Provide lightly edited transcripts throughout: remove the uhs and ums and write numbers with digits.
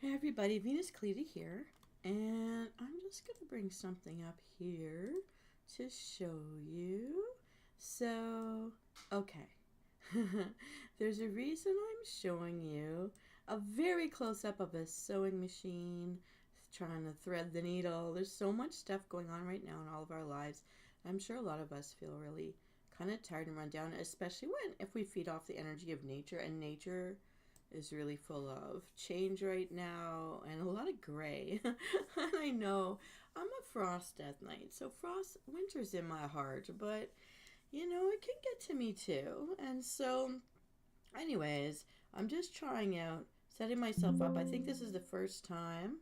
Hey everybody, Venus Callida here, and I'm just going to bring something up here to show you. So, okay, there's a reason I'm showing you a very close-up of a sewing machine trying to thread the needle. There's so much stuff going on right now in all of our lives. I'm sure a lot of us feel really kind of tired and run down, especially if we feed off the energy of nature, and nature is really full of change right now and a lot of gray. And I know I'm a frost death knight, so frost winter's in my heart, but you know it can get to me too. And so, anyways, I'm just trying out setting myself up. I think this is the first time.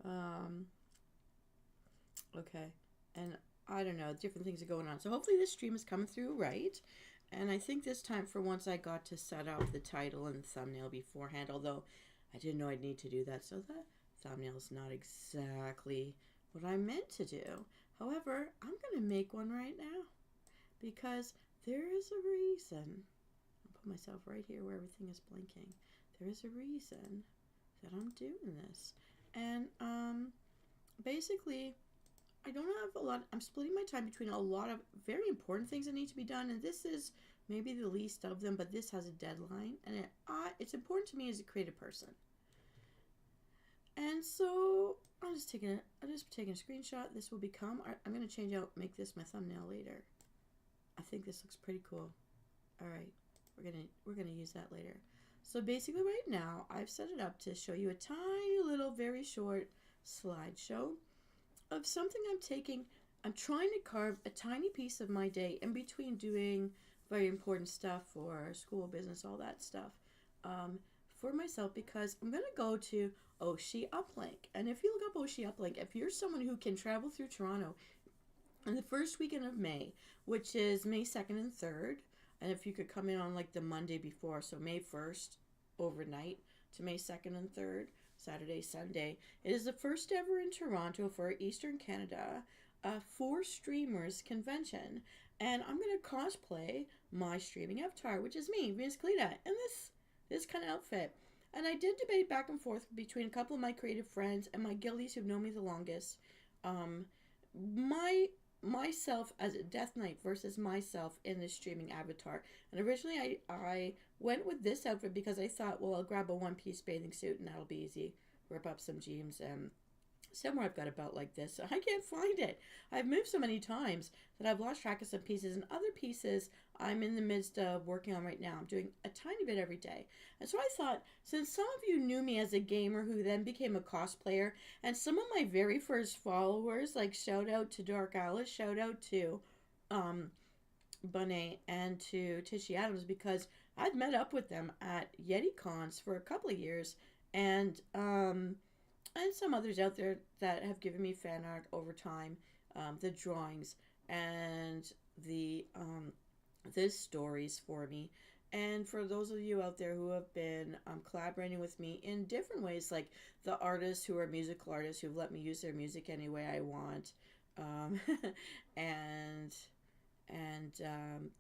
Um, okay, and I don't know, different things are going on. So hopefully this stream is coming through right. And I think this time for once I got to set up the title and thumbnail beforehand, although I didn't know I'd need to do that, so the thumbnail is not exactly what I meant to do. However, I'm going to make one right now because there is a reason. I'll put myself right here where everything is blinking. There is a reason that I'm doing this. And basically, I don't have a lot. I'm splitting my time between a lot of very important things that need to be done, and this is maybe the least of them, but this has a deadline, and it's important to me as a creative person. And so I'm just taking a screenshot. This will become. I'm going to change out, make this my thumbnail later. I think this looks pretty cool. All right, we're gonna use that later. So basically, right now I've set it up to show you a tiny little, very short slideshow of something I'm taking. I'm trying to carve a tiny piece of my day in between doing very important stuff for school, business, all that stuff, for myself, because I'm going to go to OshiUplink. And if you look up OshiUplink, if you're someone who can travel through Toronto in the first weekend of May, which is May 2nd and 3rd, and if you could come in on like the Monday before, so May 1st overnight to May 2nd and 3rd, Saturday, Sunday. It is the first ever in Toronto for Eastern Canada, for streamers convention. And I'm going to cosplay my streaming avatar, which is me, Venus Callida, in this kind of outfit. And I did debate back and forth between a couple of my creative friends and my guildies who've known me the longest. Myself as a Death Knight versus myself in this streaming avatar. And originally I went with this outfit because I thought, well, I'll grab a one-piece bathing suit and that'll be easy. Rip up some jeans, and somewhere I've got a belt like this. I can't find it. I've moved so many times that I've lost track of some pieces, and other pieces I'm in the midst of working on right now. I'm doing a tiny bit every day. And so I thought, since some of you knew me as a gamer who then became a cosplayer, and some of my very first followers, like shout out to Dark Alice, shout out to Bunny, and to Tishy Adams, because I've met up with them at Yeti Cons for a couple of years, and some others out there that have given me fan art over time, the drawings and the stories for me. And for those of you out there who have been collaborating with me in different ways, like the artists who are musical artists who've let me use their music any way I want, and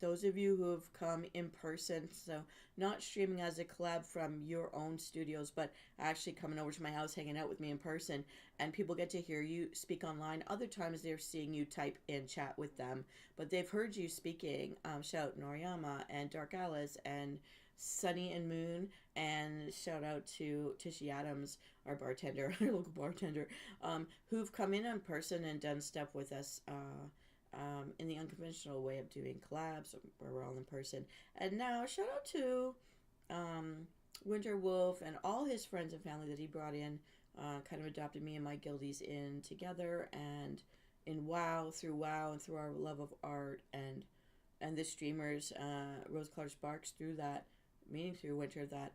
those of you who have come in person, so not streaming as a collab from your own studios, but actually coming over to my house, hanging out with me in person, and people get to hear you speak online. Other times they're seeing you type in chat with them, but they've heard you speaking. Shout out Noriyama and Dark Alice and Sunny and Moon, and shout out to Tishy Adams, our bartender, our local bartender, who've come in person and done stuff with us, in the unconventional way of doing collabs where we're all in person. And now shout out to Winter Wolf and all his friends and family that he brought in, kind of adopted me and my guildies in together, and in WoW and through our love of art, and the streamers, Rose Colored Sparks, through that meeting through Winter, that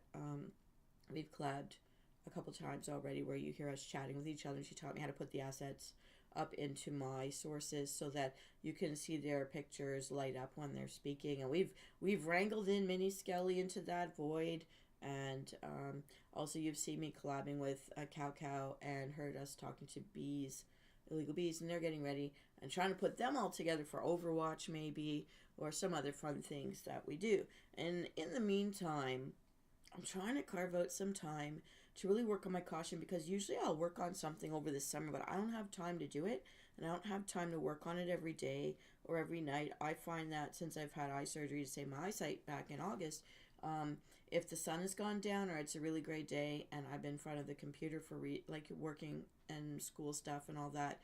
we've collabed a couple times already, where you hear us chatting with each other, and she taught me how to put the assets up into my sources so that you can see their pictures light up when they're speaking. And we've wrangled in Mini Skelly into that void, and also you've seen me collabing with Cow and heard us talking to bees, illegal bees, and they're getting ready and trying to put them all together for Overwatch maybe, or some other fun things that we do. And in the meantime, I'm trying to carve out some time to really work on my costume, because usually I'll work on something over the summer, but I don't have time to do it, and I don't have time to work on it every day or every night. I find that since I've had eye surgery to save my eyesight back in August, um, if the sun has gone down or it's a really great day and I've been in front of the computer for like working and school stuff and all that,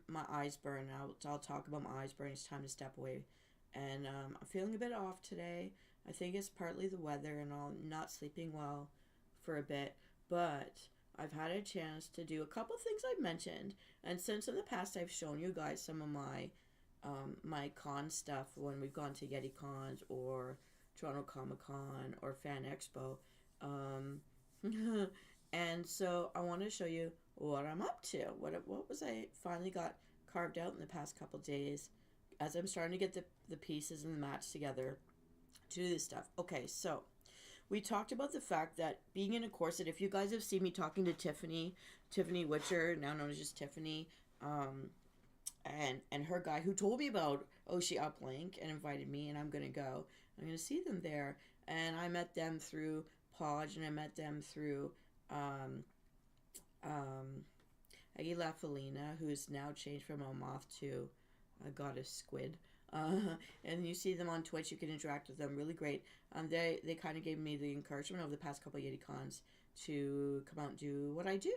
my eyes burn. I'll talk about my eyes burning. It's time to step away, and I'm feeling a bit off today. I think it's partly the weather and all, not sleeping well for a bit, but I've had a chance to do a couple things I've mentioned, and since in the past I've shown you guys some of my con stuff when we've gone to Yeti Cons or Toronto Comic Con or Fan Expo, um, and so I want to show you what I'm up to. What was I finally got carved out in the past couple days as I'm starting to get the pieces and the mats together to do this stuff. Okay, so we talked about the fact that being in a corset, if you guys have seen me talking to Tiffany Witcher, now known as just Tiffany, and her guy who told me about OshiUplink and invited me, and I'm going to go. I'm going to see them there. And I met them through Podge, and I met them through Aguila Felina, who's now changed from a moth to a goddess squid. And you see them on Twitch. You can interact with them. Really great. They kind of gave me the encouragement over the past couple of Yeti Cons to come out and do what I do.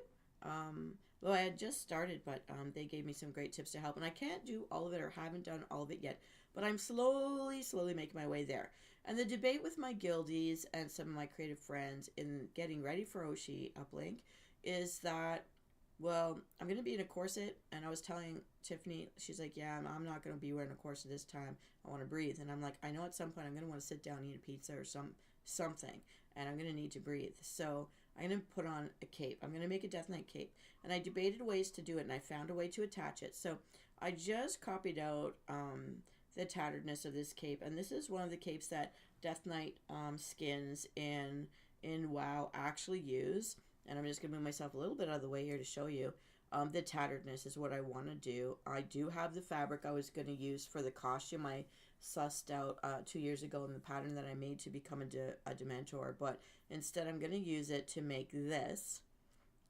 Well, I had just started, but they gave me some great tips to help. And I can't do all of it, or haven't done all of it yet, but I'm slowly making my way there. And the debate with my guildies and some of my creative friends in getting ready for OshiUplink is that, well, I'm going to be in a corset, and I was telling Tiffany, she's like, yeah, I'm not going to be wearing a corset this time. I want to breathe. And I'm like, I know at some point I'm going to want to sit down and eat a pizza or something, and I'm going to need to breathe. So I'm going to put on a cape. I'm going to make a Death Knight cape. And I debated ways to do it, and I found a way to attach it. So I just copied out the tatteredness of this cape, and this is one of the capes that Death Knight skins in WoW actually use. And I'm just going to move myself a little bit out of the way here to show you. The tatteredness is what I want to do. I do have the fabric I was going to use for the costume I sussed out 2 years ago in the pattern that I made to become a Dementor. But instead I'm going to use it to make this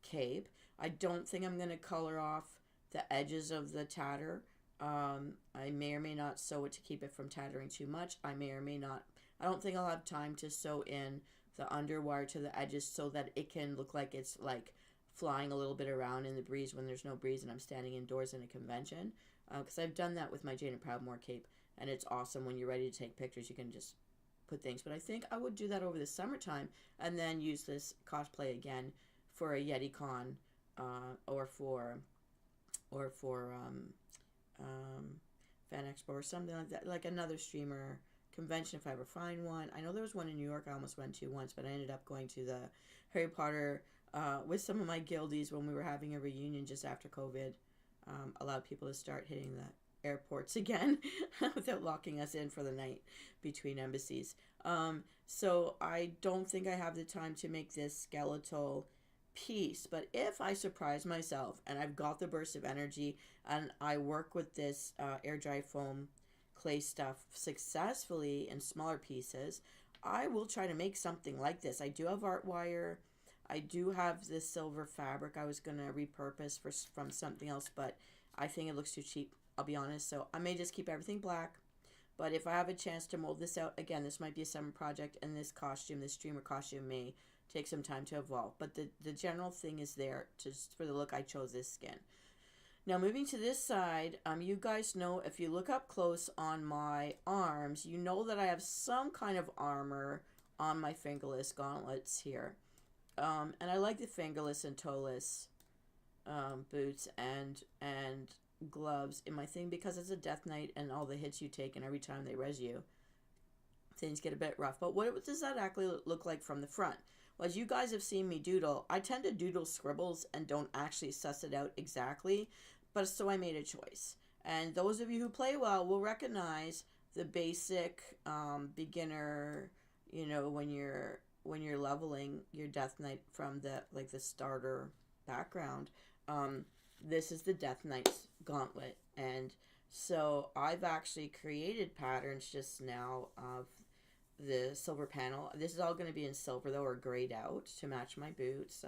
cape. I don't think I'm going to color off the edges of the tatter. I may or may not sew it to keep it from tattering too much. I may or may not. I don't think I'll have time to sew in the underwire to the edges so that it can look like it's like flying a little bit around in the breeze when there's no breeze and I'm standing indoors in a convention. Because I've done that with my Jane and Proudmoore cape, and it's awesome. When you're ready to take pictures, you can just put things. But I think I would do that over the summertime and then use this cosplay again for a Yeti Con or for Fan Expo or something like that, like another streamer convention if I ever find one. I know there was one in New York I almost went to once, but I ended up going to the Harry Potter with some of my guildies when we were having a reunion just after COVID. Allowed people to start hitting the airports again without locking us in for the night between embassies. So I don't think I have the time to make this skeletal piece, but if I surprise myself and I've got the burst of energy and I work with this air dry foam clay stuff successfully in smaller pieces, I will try to make something like this. I do have art wire. I do have this silver fabric I was going to repurpose from something else, but I think it looks too cheap, I'll be honest. So I may just keep everything black. But if I have a chance to mold this out, again, this might be a summer project, and this costume, this streamer costume, may take some time to evolve. But the general thing is there. Just for the look, I chose this skin. Now moving to this side, you guys know, if you look up close on my arms, you know that I have some kind of armor on my fingerless gauntlets here. And I like the fingerless and toeless boots and gloves in my thing because it's a Death Knight and all the hits you take and every time they res you, things get a bit rough. But what does that actually look like from the front? Well, as you guys have seen me doodle, I tend to doodle scribbles and don't actually suss it out exactly. But so I made a choice. And those of you who play well will recognize the basic beginner, you know, when you're leveling your Death Knight from the starter background. This is the Death Knight's gauntlet. And so I've actually created patterns just now of the silver panel. This is all going to be in silver though, or grayed out to match my boots,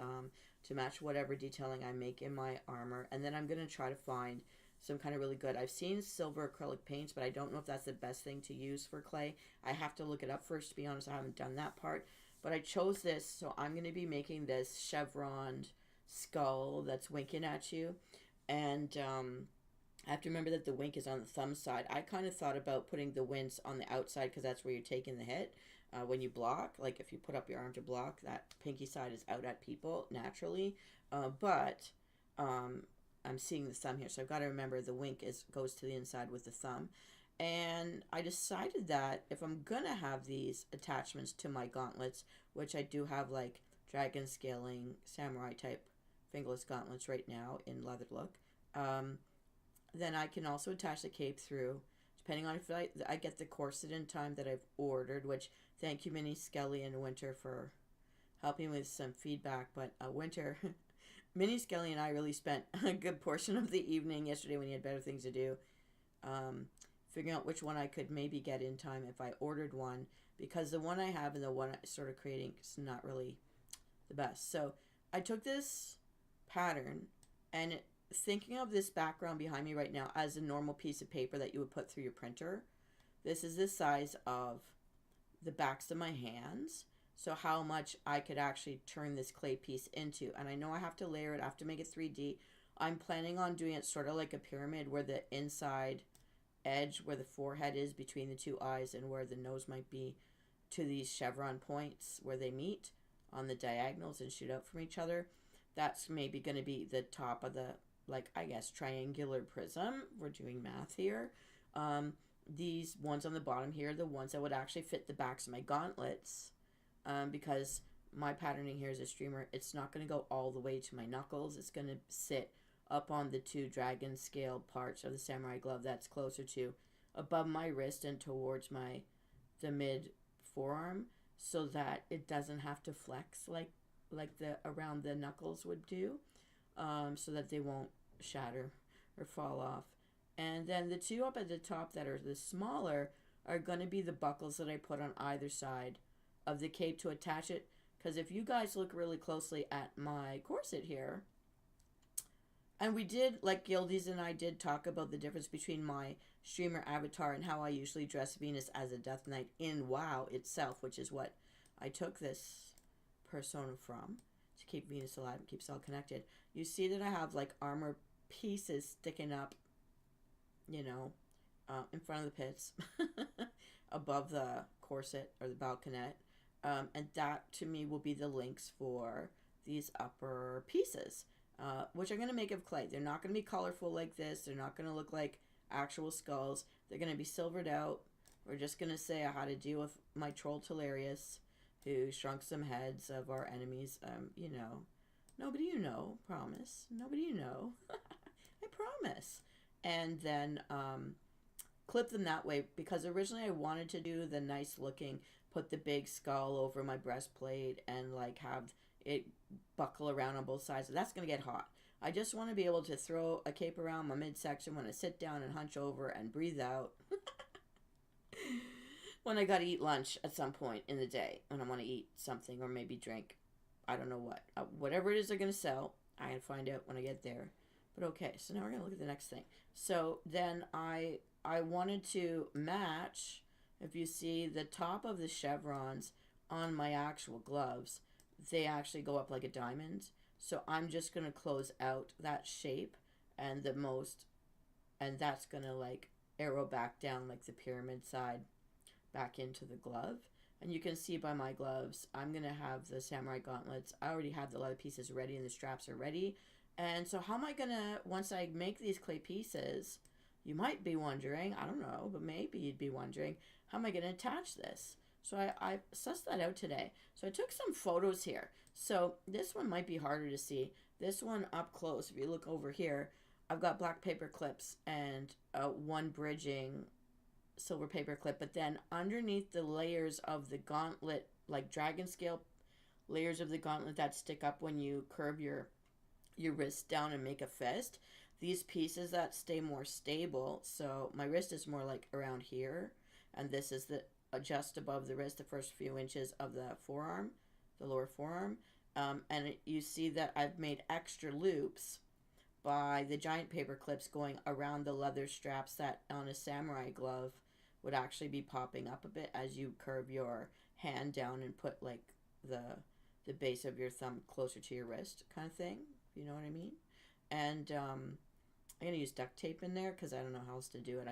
to match whatever detailing I make in my armor. And then I'm going to try to find some kind of really good. I've seen silver acrylic paints, but I don't know if that's the best thing to use for clay. I have to look it up first, to be honest. I haven't done that part. But I chose this, so I'm going to be making this chevroned skull that's winking at you. And I have to remember that the wink is on the thumb side. I kind of thought about putting the wince on the outside because that's where you're taking the hit when you block. Like if you put up your arm to block, that pinky side is out at people naturally. But I'm seeing the thumb here, so I've got to remember the wink goes to the inside with the thumb. And I decided that if I'm gonna have these attachments to my gauntlets, which I do have like dragon scaling samurai type fingerless gauntlets right now in leather look, then I can also attach the cape through, depending on if I get the corset in time that I've ordered, which thank you Minnie, Skelly, and Winter for helping with some feedback. But Winter, Minnie, Skelly, and I really spent a good portion of the evening yesterday when you had better things to do, figuring out which one I could maybe get in time if I ordered one, because the one I have and the one I sort of creating is not really the best. So I took this pattern and thinking of this background behind me right now as a normal piece of paper that you would put through your printer. This is the size of the backs of my hands. So how much I could actually turn this clay piece into. And I know I have to layer it. I have to make it 3D. I'm planning on doing it sort of like a pyramid where the inside edge, where the forehead is between the two eyes and where the nose might be to these chevron points where they meet on the diagonals and shoot out from each other. That's maybe going to be the top of the, like, I guess, triangular prism. We're doing math here. These ones on the bottom here are the ones that would actually fit the backs of my gauntlets. Because my patterning here is a streamer. It's not going to go all the way to my knuckles. It's going to sit up on the two dragon scale parts of the samurai glove that's closer to above my wrist and towards the mid forearm, so that it doesn't have to flex like the around the knuckles would do, so that they won't shatter or fall off. And then the two up at the top that are the smaller are going to be the buckles that I put on either side of the cape to attach it. Because if you guys look really closely at my corset here, and we did, like Gildies and I did talk about the difference between my streamer avatar and how I usually dress Venus as a Death Knight in WoW itself, which is what I took this persona from, to keep Venus alive and keep us all connected. You see that I have like armor pieces sticking up, you know, in front of the pits, above the corset or the balconette. And that to me will be the links for these upper pieces, which I'm going to make of clay. They're not going to be colorful like this. They're not going to look like actual skulls. They're going to be silvered out. We're just going to say I had to deal with my troll Telarius, who shrunk some heads of our enemies. You know, nobody you know, promise. Nobody you know. I promise. And then clip them that way, because originally I wanted to do the nice looking, put the big skull over my breastplate and like have it buckle around on both sides. So that's going to get hot. I just want to be able to throw a cape around my midsection when I sit down and hunch over and breathe out. When I got to eat lunch at some point in the day, when I want to eat something or maybe drink, I don't know what. Whatever it is they're going to sell, I can find out when I get there. But okay, so now we're going to look at the next thing. So then I wanted to match, if you see the top of the chevrons on my actual gloves, they actually go up like a diamond. So I'm just going to close out that shape and that's going to like arrow back down like the pyramid side back into the glove. And you can see by my gloves, I'm going to have the samurai gauntlets. I already have the leather pieces ready and the straps are ready. And so how am I going to, once I make these clay pieces, you might be wondering, I don't know, but maybe you'd be wondering, how am I going to attach this? So I sussed that out today. So I took some photos here. So this one might be harder to see. This one up close, if you look over here, I've got black paper clips and one bridging silver paper clip. But then underneath the layers of the gauntlet, like dragon scale layers of the gauntlet that stick up when you curve your wrist down and make a fist, these pieces that stay more stable. So my wrist is more like around here, and this is just above the wrist, the first few inches of the forearm, the lower forearm. You see that I've made extra loops by the giant paper clips going around the leather straps that on a samurai glove would actually be popping up a bit as you curve your hand down and put like the base of your thumb closer to your wrist kind of thing. You know what I mean? And I'm gonna use duct tape in there because I don't know how else to do it.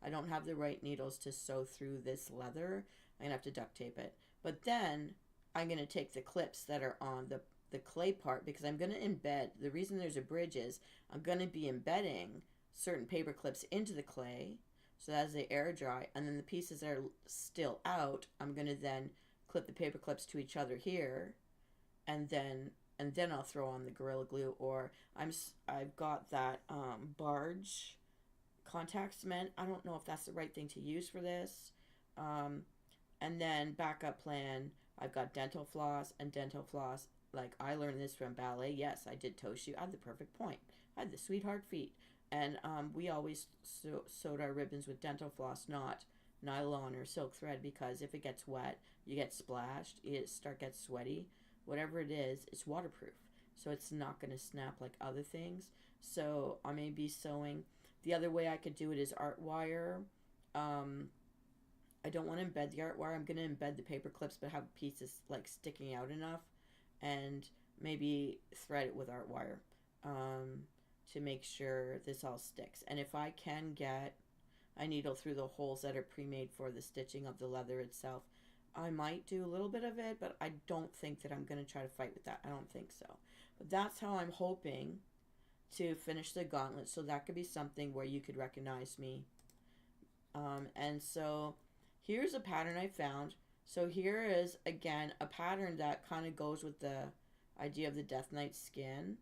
I don't have the right needles to sew through this leather. I'm gonna have to duct tape it. But then I'm gonna take the clips that are on the clay part because I'm gonna embed. The reason there's a bridge is I'm gonna be embedding certain paper clips into the clay, so as they air dry, and then the pieces that are still out, I'm gonna then clip the paper clips to each other here, and then I'll throw on the Gorilla Glue, or I've got that barge contact cement. I don't know if that's the right thing to use for this. And then backup plan, I've got dental floss and dental floss. Like I learned this from ballet. Yes, I did toe shoe. I had the perfect point. I had the sweetheart feet. And we always sewed our ribbons with dental floss, not nylon or silk thread, because if it gets wet, you get splashed, gets sweaty. Whatever it is, it's waterproof. So it's not going to snap like other things. So I may be sewing. The other way I could do it is art wire. I don't want to embed the art wire. I'm going to embed the paper clips, but have pieces like sticking out enough, and maybe thread it with art wire to make sure this all sticks. And if I can get a needle through the holes that are pre-made for the stitching of the leather itself, I might do a little bit of it, but I don't think that I'm going to try to fight with that. I don't think so. But that's how I'm hoping to finish the gauntlet, so that could be something where you could recognize me. And so here's a pattern I found. So here is, again, a pattern that kind of goes with the idea of the Death Knight skin.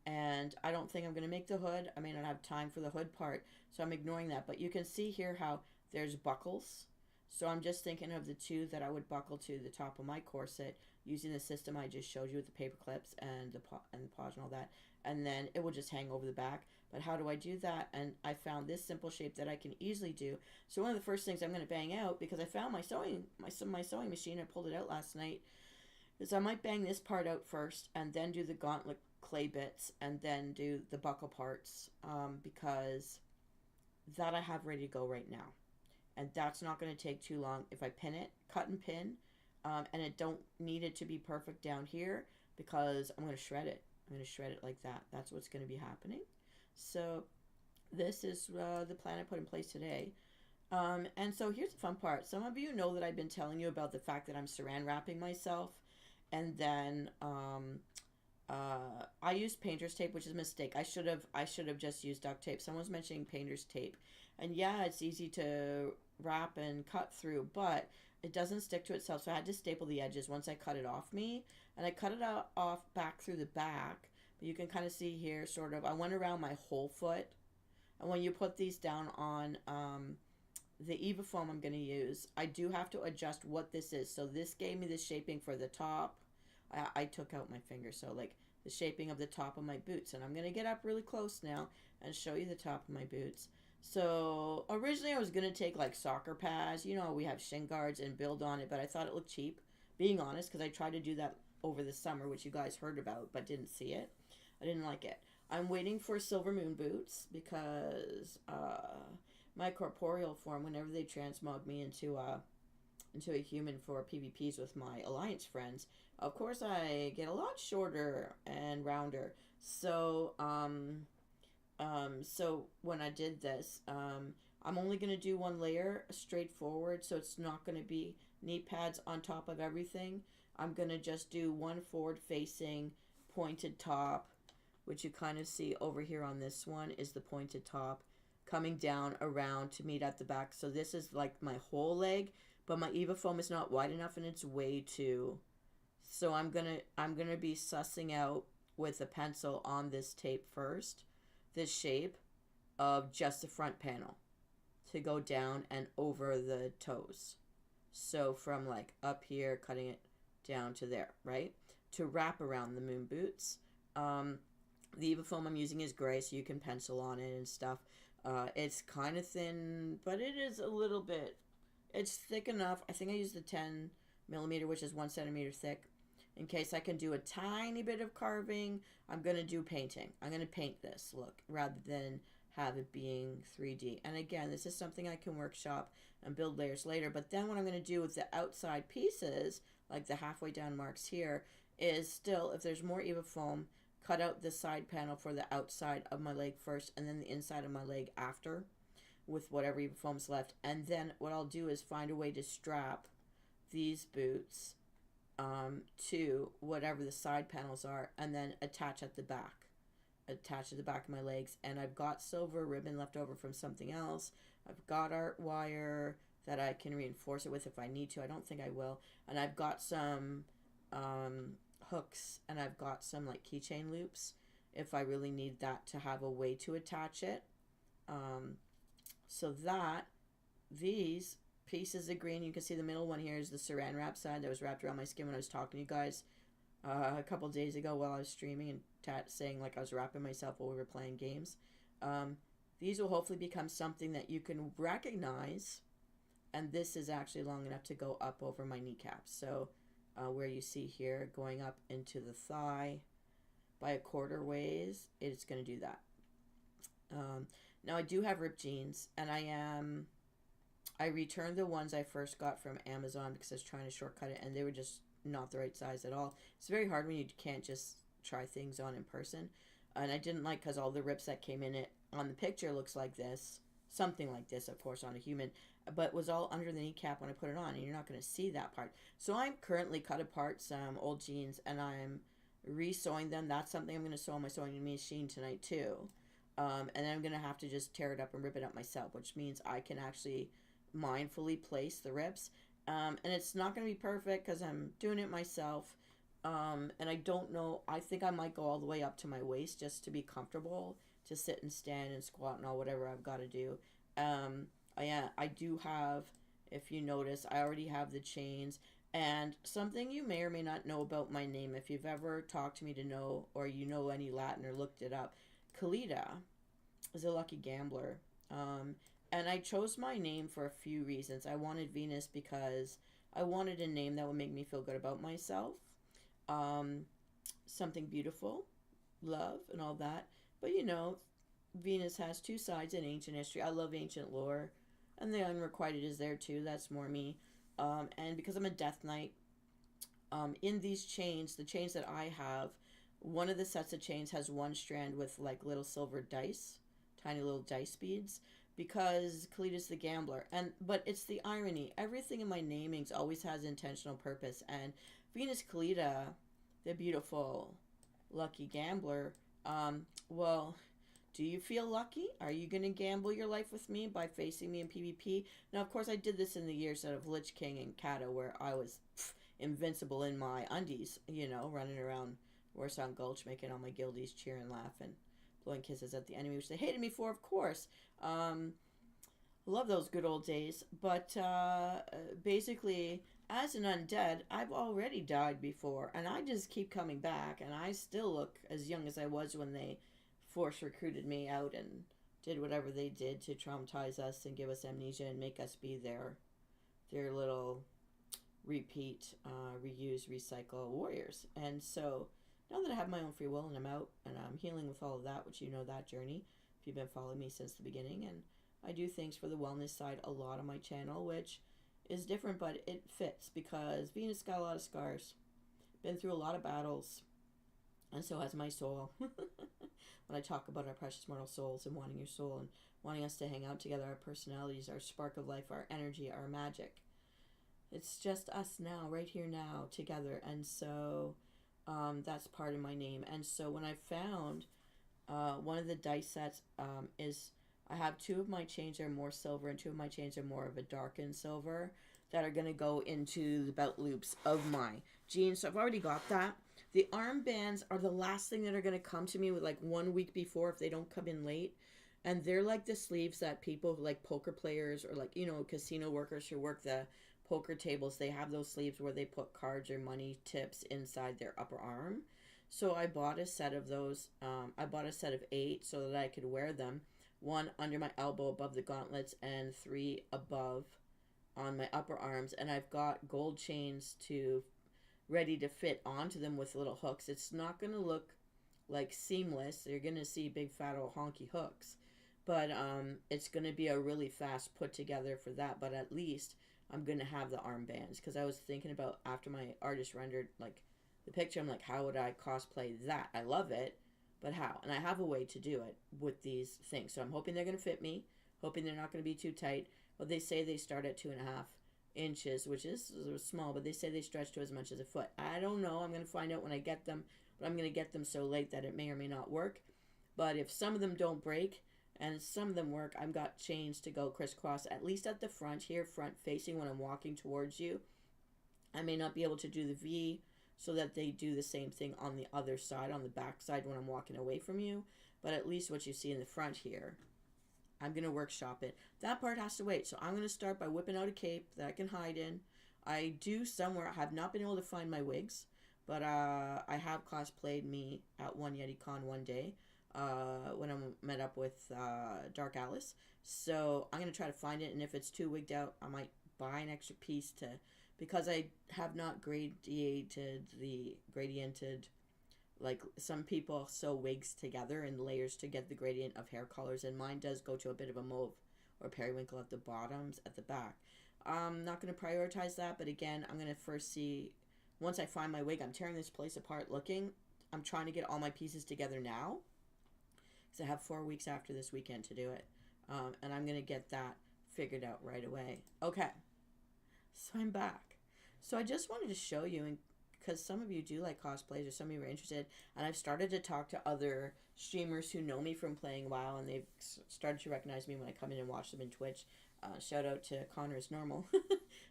And I don't think I'm going to make the hood. I may not have time for the hood part, so I'm ignoring that. But you can see here how there's buckles. So I'm just thinking of the two that I would buckle to the top of my corset using the system I just showed you with the paper clips and the paws and all that. And then it will just hang over the back. But how do I do that? And I found this simple shape that I can easily do. So one of the first things I'm going to bang out, because I found my sewing machine, I pulled it out last night, is I might bang this part out first and then do the gauntlet clay bits and then do the buckle parts, because that I have ready to go right now. And that's not going to take too long. If I pin it, cut and pin, and it don't need it to be perfect down here, because I'm going to shred it. I'm going to shred it like that. That's what's going to be happening. So this is the plan I put in place today. And so here's the fun part. Some of you know that I've been telling you about the fact that I'm saran wrapping myself. And then I used painter's tape, which is a mistake. I should have just used duct tape. Someone's mentioning painter's tape. And yeah, it's easy to wrap and cut through, but it doesn't stick to itself. So I had to staple the edges once I cut it off me. And I cut it off back through the back. But you can kind of see here, sort of, I went around my whole foot. And when you put these down on the Eva foam I'm going to use, I do have to adjust what this is. So this gave me the shaping for the top. I took out my finger, so like the shaping of the top of my boots. And I'm going to get up really close now and show you the top of my boots. So originally I was going to take like soccer pads. You know, we have shin guards and build on it, but I thought it looked cheap, being honest, because I tried to do that over the summer, which you guys heard about but didn't see it. I didn't like it. I'm waiting for Silver Moon boots because my corporeal form, whenever they transmog me into a human for PvPs with my alliance friends, of course I get a lot shorter and rounder. So so when I did this, I'm only going to do one layer straightforward, so it's not going to be knee pads on top of everything. I'm going to just do one forward facing pointed top, which you kind of see over here on this one is the pointed top coming down around to meet at the back. So this is like my whole leg, but my Eva foam is not wide enough and it's way too. So I'm gonna be sussing out with a pencil on this tape first, this shape of just the front panel to go down and over the toes. So from like up here, cutting it down to there, right? To wrap around the moon boots. The Eva foam I'm using is gray, so you can pencil on it and stuff. It's kind of thin, but it is a little bit It's thick enough. I think I used the 10 millimeter, which is 1 centimeter thick. In case I can do a tiny bit of carving, I'm going to do painting. I'm going to paint this look rather than have it being 3D. And again, this is something I can workshop and build layers later. But then what I'm going to do with the outside pieces, like the halfway down marks here, is still, if there's more Eva foam, cut out the side panel for the outside of my leg first and then the inside of my leg after with whatever Eva foam's left. And then what I'll do is find a way to strap these boots to whatever the side panels are and then attach at the back. Attach to the back of my legs. And I've got silver ribbon left over from something else. I've got art wire that I can reinforce it with if I need to. I don't think I will. And I've got some hooks and I've got some like keychain loops if I really need that to have a way to attach it. So that these pieces of green, you can see the middle one here is the saran wrap side that was wrapped around my skin when I was talking to you guys a couple days ago while I was streaming and saying like I was wrapping myself while we were playing games. These will hopefully become something that you can recognize, and this is actually long enough to go up over my kneecaps. So where you see here going up into the thigh by a quarter ways, it's going to do that. Now I do have ripped jeans, and I returned the ones I first got from Amazon because I was trying to shortcut it, and they were just not the right size at all. It's very hard when you can't just try things on in person. And I didn't like, because all the rips that came in it on the picture looks like this, something like this, of course, on a human, but was all under the kneecap when I put it on, and you're not going to see that part. So I'm currently cut apart some old jeans, and I'm re-sewing them. That's something I'm going to sew on my sewing machine tonight too. And then I'm going to have to just tear it up and rip it up myself, which means I can actually mindfully place the rips. And it's not going to be perfect because I'm doing it myself. And I don't know, I think I might go all the way up to my waist just to be comfortable to sit and stand and squat and all whatever I've got to do. I do have, if you notice, I already have the chains. And something you may or may not know about my name, if you've ever talked to me to know, or you know any Latin or looked it up, Callida is a lucky gambler. And I chose my name for a few reasons. I wanted Venus because I wanted a name that would make me feel good about myself. Something beautiful, love, and all that. But you know, Venus has two sides in ancient history. I love ancient lore, and the unrequited is there too. That's more me. And because I'm a death knight, in these chains, the chains that I have, one of the sets of chains has one strand with like little silver dice, tiny little dice beads, because Callida's the gambler. But it's the irony. Everything in my namings always has intentional purpose. And Venus Callida, the beautiful, lucky gambler, well, do you feel lucky? Are you going to gamble your life with me by facing me in PvP? Now, of course, I did this in the years of Lich King and Kata, where I was invincible in my undies, you know, running around Warsound Gulch, making all my guildies cheer and laugh and blowing kisses at the enemy, which they hated me for, of course. Love those good old days. But basically, as an undead, I've already died before, and I just keep coming back, and I still look as young as I was when they force recruited me out and did whatever they did to traumatize us and give us amnesia and make us be their little repeat, reuse, recycle warriors. And so now that I have my own free will and I'm out and I'm healing with all of that, which you know that journey if you've been following me since the beginning, and I do things for the wellness side a lot on my channel, which is different, but it fits because Venus got a lot of scars, been through a lot of battles, and so has my soul. When I talk about our precious mortal souls and wanting your soul and wanting us to hang out together, our personalities, our spark of life, our energy, our magic, it's just us now, right here now, together. And so that's part of my name. And so when I found one of the dice sets is, I have two of my chains that are more silver and two of my chains are more of a darkened silver that are going to go into the belt loops of my jeans. So I've already got that. The armbands are the last thing that are going to come to me with like 1 week before if they don't come in late. And they're like the sleeves that people like poker players or like, you know, casino workers who work the poker tables, they have those sleeves where they put cards or money tips inside their upper arm. So I bought a set of those. I bought a set of 8 so that I could wear them. 1 under my elbow above the gauntlets and 3 above on my upper arms, and I've got gold chains to ready to fit onto them with little hooks. It's not going to look like seamless. You're going to see big fat old honky hooks, but it's going to be a really fast put together for that. But at least I'm going to have the armbands, because I was thinking about, after my artist rendered like the picture, I'm like, how would I cosplay that? I love it, but how? And I have a way to do it with these things, so I'm hoping they're going to fit me, hoping they're not going to be too tight. Well, they say they start at 2.5 inches, which is small, but they say they stretch to as much as a foot. I don't know. I'm going to find out when I get them, but I'm going to get them so late that it may or may not work. But if some of them don't break and some of them work, I've got chains to go crisscross, at least at the front here, front facing when I'm walking towards you. I may not be able to do the V so that they do the same thing on the other side, on the back side when I'm walking away from you. But at least what you see in the front here, I'm going to workshop it. That part has to wait. So I'm going to start by whipping out a cape that I can hide in. I do somewhere, I have not been able to find my wigs, but I have cosplayed me at one YetiCon one day when I met up with Dark Alice. So I'm going to try to find it, and if it's too wigged out, I might buy an extra piece to, because I have not gradiented, like some people sew wigs together in layers to get the gradient of hair colors, and mine does go to a bit of a mauve or periwinkle at the bottoms, at the back. I'm not going to prioritize that, but again, I'm going to first see, once I find my wig, I'm tearing this place apart looking. I'm trying to get all my pieces together now, because I have 4 weeks after this weekend to do it. And I'm going to get that figured out right away. Okay, so I'm back. So I just wanted to show you, because some of you do like cosplays, or some of you are interested, and I've started to talk to other streamers who know me from playing WoW, and they've started to recognize me when I come in and watch them in Twitch. Shout out to Connor is Normal.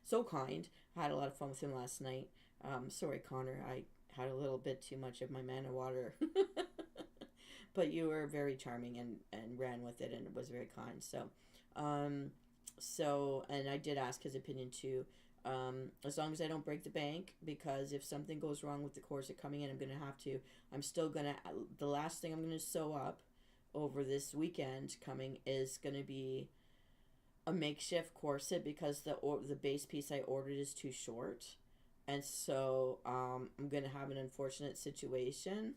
So kind. I had a lot of fun with him last night. Sorry, Connor, I had a little bit too much of my mana water. But you were very charming and ran with it, and it was very kind. So, and I did ask his opinion too. As long as I don't break the bank, because if something goes wrong with the corset coming in, I'm still gonna, the last thing I'm gonna sew up over this weekend coming is gonna be a makeshift corset, because the base piece I ordered is too short, and so I'm gonna have an unfortunate situation,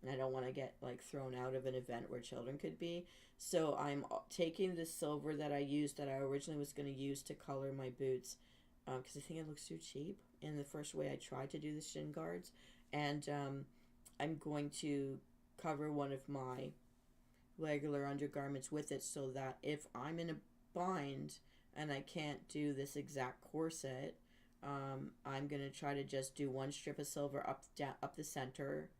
and I don't want to get like thrown out of an event where children could be. So I'm taking the silver that I used, that I originally was going to use to color my boots, because I think it looks too cheap in the first way I tried to do the shin guards, and I'm going to cover one of my regular undergarments with it, so that if I'm in a bind and I can't do this exact corset, I'm going to try to just do one strip of silver up the center,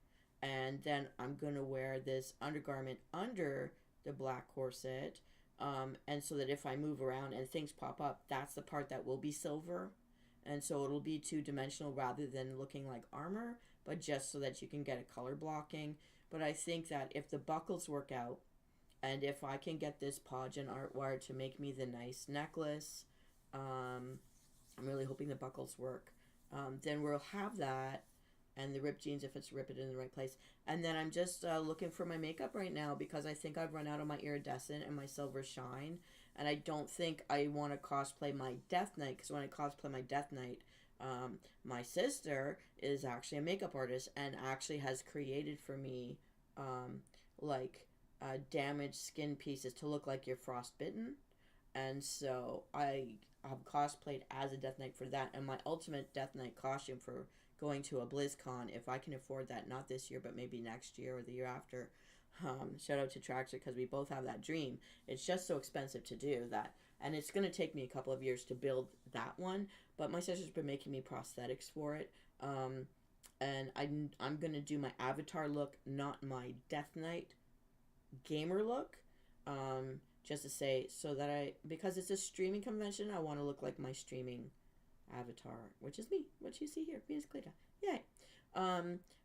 and then I'm going to wear this undergarment under the black corset, and so that if I move around and things pop up, that's the part that will be silver, and so it'll be two-dimensional rather than looking like armor, but just so that you can get a color blocking. But I think that if the buckles work out, and if I can get this Podgen art wire to make me the nice necklace, I'm really hoping the buckles work, then we'll have that, and the ripped jeans if it's ripped in the right place. And then I'm just looking for my makeup right now, because I think I've run out of my iridescent and my silver shine, and I don't think I want to cosplay my Death Knight, because when I cosplay my Death Knight, my sister is actually a makeup artist and actually has created for me damaged skin pieces to look like you're frostbitten, and so I have cosplayed as a Death Knight for that. And my ultimate Death Knight costume for going to a BlizzCon, if I can afford that, not this year but maybe next year or the year after, shout out to Traxxer, because we both have that dream. It's just so expensive to do that, and it's going to take me a couple of years to build that one, but my sister's been making me prosthetics for it, and I'm going to do my avatar look, not my Death Knight gamer look, just to say, so that because it's a streaming convention, I want to look like my streaming avatar, which is me, what you see here, me as Callida. Yay.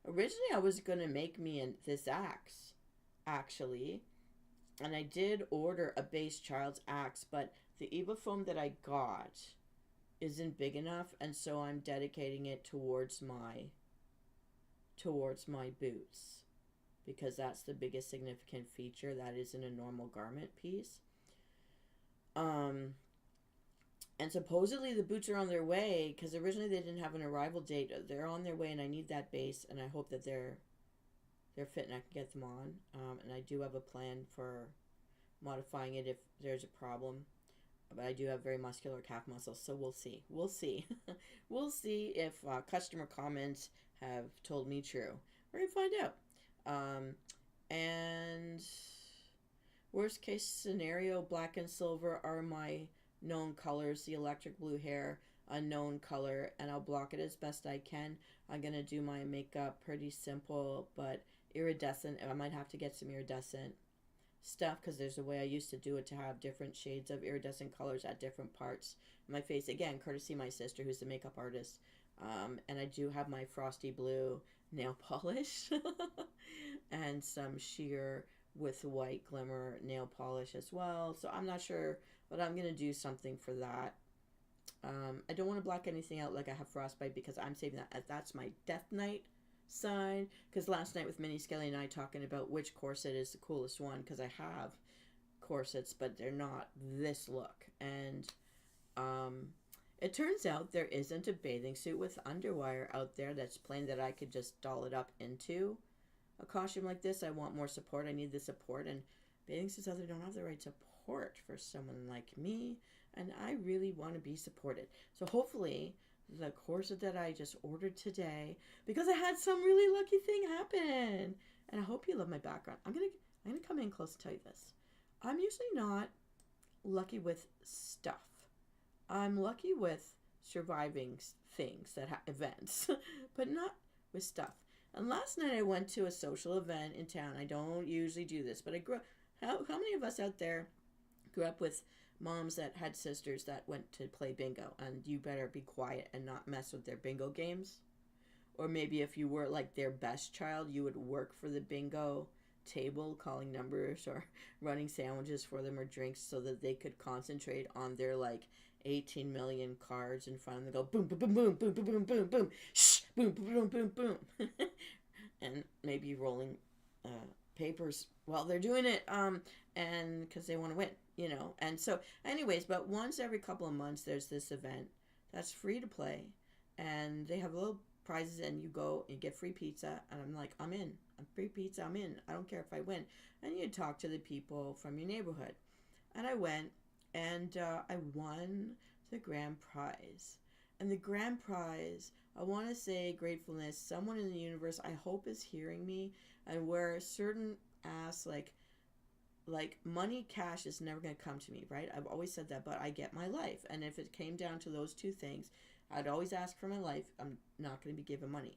Originally I was gonna make me this axe, actually, and I did order a base child's axe, but the Eva foam that I got isn't big enough, and so I'm dedicating it towards my boots, because that's the biggest significant feature that isn't a normal garment piece. And supposedly the boots are on their way because originally they didn't have an arrival date. They're on their way, and I need that base, and I hope that they're fit and I can get them on. And I do have a plan for modifying it if there's a problem. But I do have very muscular calf muscles, so we'll see. We'll see. We'll see if customer comments have told me true. We're gonna find out. And worst case scenario, black and silver are my known colors. The electric blue hair, a known color, and I'll block it as best I can. I'm gonna do my makeup pretty simple, but iridescent. I might have to get some iridescent stuff because there's a way I used to do it to have different shades of iridescent colors at different parts of my face. Again, courtesy my sister, who's the makeup artist. And I do have my frosty blue nail polish and some sheer with white glimmer nail polish as well. So I'm not sure, but I'm gonna do something for that. I don't want to block anything out like I have frostbite because I'm saving that. That's my death night sign. Because last night with Minnie Skelly and I talking about which corset is the coolest one, because I have corsets, but they're not this look. And it turns out there isn't a bathing suit with underwire out there that's plain that I could just doll it up into a costume like this. I want more support. I need the support, and bathing suits out there don't have the right support for someone like me, and I really want to be supported. So hopefully the corset that I just ordered today, because I had some really lucky thing happen, and I hope you love my background. I'm gonna come in close and tell you this. I'm usually not lucky with stuff. I'm lucky with surviving things events, but not with stuff. And last night I went to a social event in town. I don't usually do this, but I grew up. How many of us out there grew up with moms that had sisters that went to play bingo, and you better be quiet and not mess with their bingo games? Or maybe if you were like their best child, you would work for the bingo table, calling numbers or running sandwiches for them or drinks so that they could concentrate on their like 18 million cards in front of them. Go boom, boom, boom, boom, boom, boom, boom, boom, boom, shh, boom, boom, boom, boom, boom. And maybe rolling papers while they're doing it, and because they want to win, And so, anyways, but once every couple of months, there's this event that's free to play, and they have little prizes, and you go and get free pizza, and I'm like, I'm in. I'm free pizza, I'm in. I don't care if I win. And you talk to the people from your neighborhood. And I went, and I won the grand prize. And the grand prize, I want to say gratefulness, someone in the universe, I hope, is hearing me, and where certain ass, like money, cash is never going to come to me, right? I've always said that, but I get my life. And if it came down to those two things, I'd always ask for my life. I'm not going to be given money.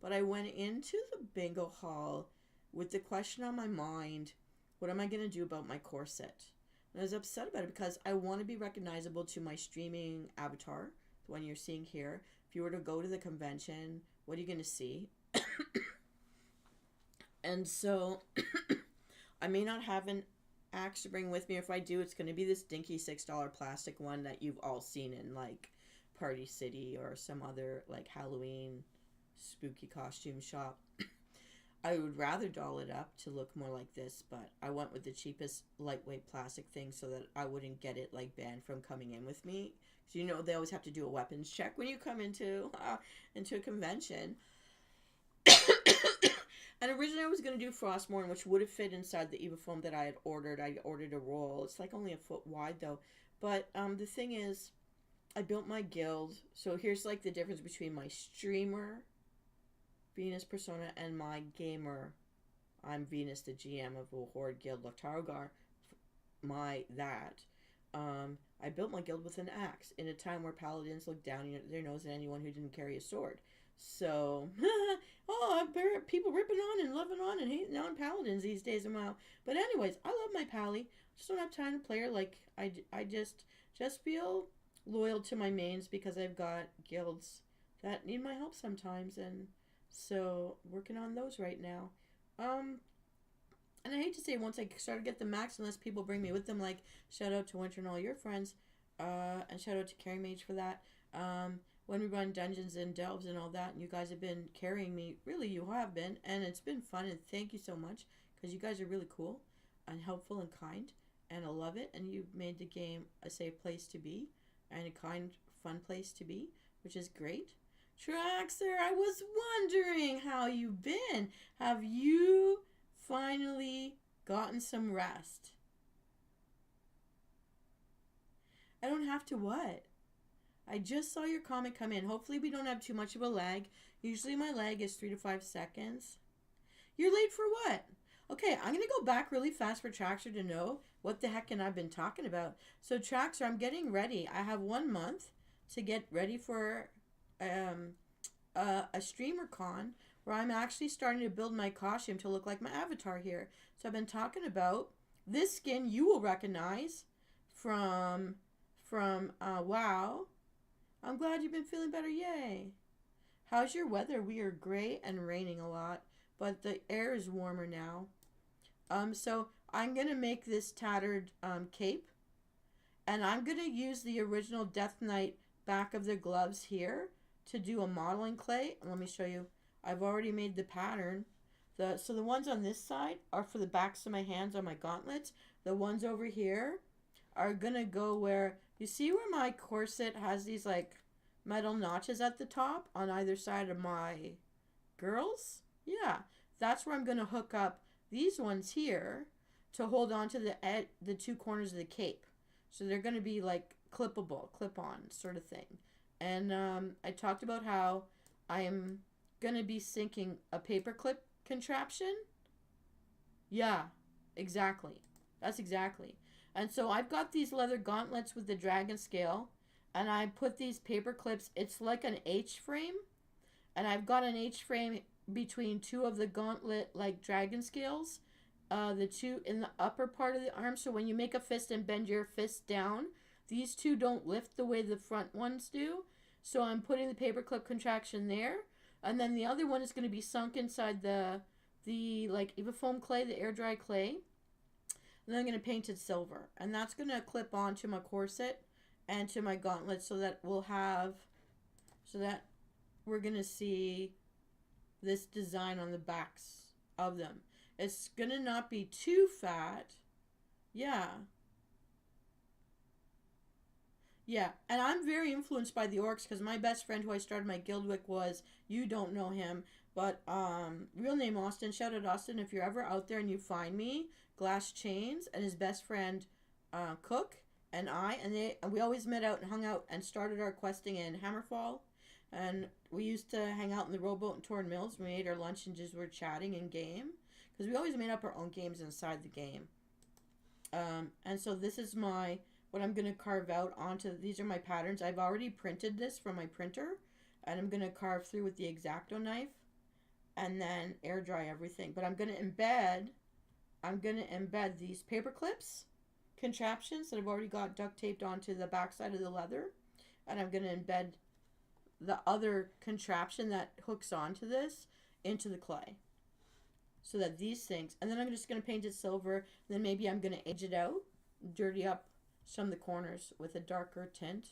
But I went into the bingo hall with the question on my mind, what am I going to do about my corset? And I was upset about it because I want to be recognizable to my streaming avatar, the one you're seeing here. If you were to go to the convention, what are you going to see? And so I may not have an axe to bring with me. If I do, it's going to be this dinky $6 plastic one that you've all seen in like Party City or some other like Halloween spooky costume shop. I would rather doll it up to look more like this, but I went with the cheapest lightweight plastic thing so that I wouldn't get it like banned from coming in with me. So they always have to do a weapons check when you come into a convention. And originally I was going to do Frostmourne, which would have fit inside the Eva foam that I had ordered. I ordered a roll. It's like only a foot wide though. But the thing is, I built my guild. So here's like the difference between my streamer Venus persona and my gamer. I'm Venus, the GM of the Horde Guild, Loktarogar. I built my guild with an axe in a time where paladins looked down their nose at anyone who didn't carry a sword. So, people ripping on and loving on and hating on paladins these days. But anyways, I love my pally. Just don't have time to play her. Like I just feel loyal to my mains because I've got guilds that need my help sometimes, and so working on those right now. And I hate to say, once I start to get the max, unless people bring me with them, like shout out to Winter and all your friends, and shout out to Carry Mage for that. When we run dungeons and delves and all that, and you guys have been carrying me, really you have been, and it's been fun, and thank you so much, because you guys are really cool, and helpful and kind, and I love it, and you've made the game a safe place to be, and a kind, fun place to be, which is great. Traxer, I was wondering how you've been. Have you finally gotten some rest? I don't have to what? I just saw your comment come in. Hopefully we don't have too much of a lag. Usually my lag is 3 to 5 seconds. You're late for what? Okay, I'm going to go back really fast for Traxer to know what the heck I've been talking about. So Traxer, I'm getting ready. I have 1 month to get ready for a streamer con where I'm actually starting to build my costume to look like my avatar here. So I've been talking about this skin you will recognize from WoW. I'm glad you've been feeling better. Yay. How's your weather? We are gray and raining a lot, but the air is warmer now. So I'm going to make this tattered cape, and I'm going to use the original Death Knight back of the gloves here to do a modeling clay. And let me show you. I've already made the pattern. So the ones on this side are for the backs of my hands on my gauntlets. The ones over here are going to go where, you see where my corset has these like metal notches at the top on either side of my girls? Yeah, that's where I'm going to hook up these ones here to hold on to the two corners of the cape. So they're going to be like clippable, clip-on sort of thing. And I talked about how I am going to be syncing a paperclip contraption. Yeah, exactly. That's exactly. And so I've got these leather gauntlets with the dragon scale, and I put these paper clips. It's like an H frame, and I've got an H frame between two of the gauntlet like dragon scales, the two in the upper part of the arm. So when you make a fist and bend your fist down, these two don't lift the way the front ones do. So I'm putting the paperclip contraction there, and then the other one is going to be sunk inside the like Evafoam clay, the air dry clay. And then I'm going to paint it silver, and that's going to clip onto my corset and to my gauntlets, so that we're going to see this design on the backs of them. It's going to not be too fat. Yeah. Yeah, and I'm very influenced by the orcs because my best friend who I started my guild with was, you don't know him, but real name Austin. Shout out Austin if you're ever out there and you find me. Glass Chains and his best friend Cook and we always met out and hung out and started our questing in Hammerfall, and we used to hang out in the rowboat in Torn Mills. We made our lunch and just were chatting in game because we always made up our own games inside the game. And so this is what I'm going to carve out onto. These are my patterns. I've already printed this from my printer, and I'm going to carve through with the X-Acto knife and then air dry everything. But I'm going to embed these paper clips contraptions that I've already got duct taped onto the backside of the leather, and I'm going to embed the other contraption that hooks onto this into the clay, so that these things, and then I'm just going to paint it silver, and then maybe I'm going to age it out, dirty up some of the corners with a darker tint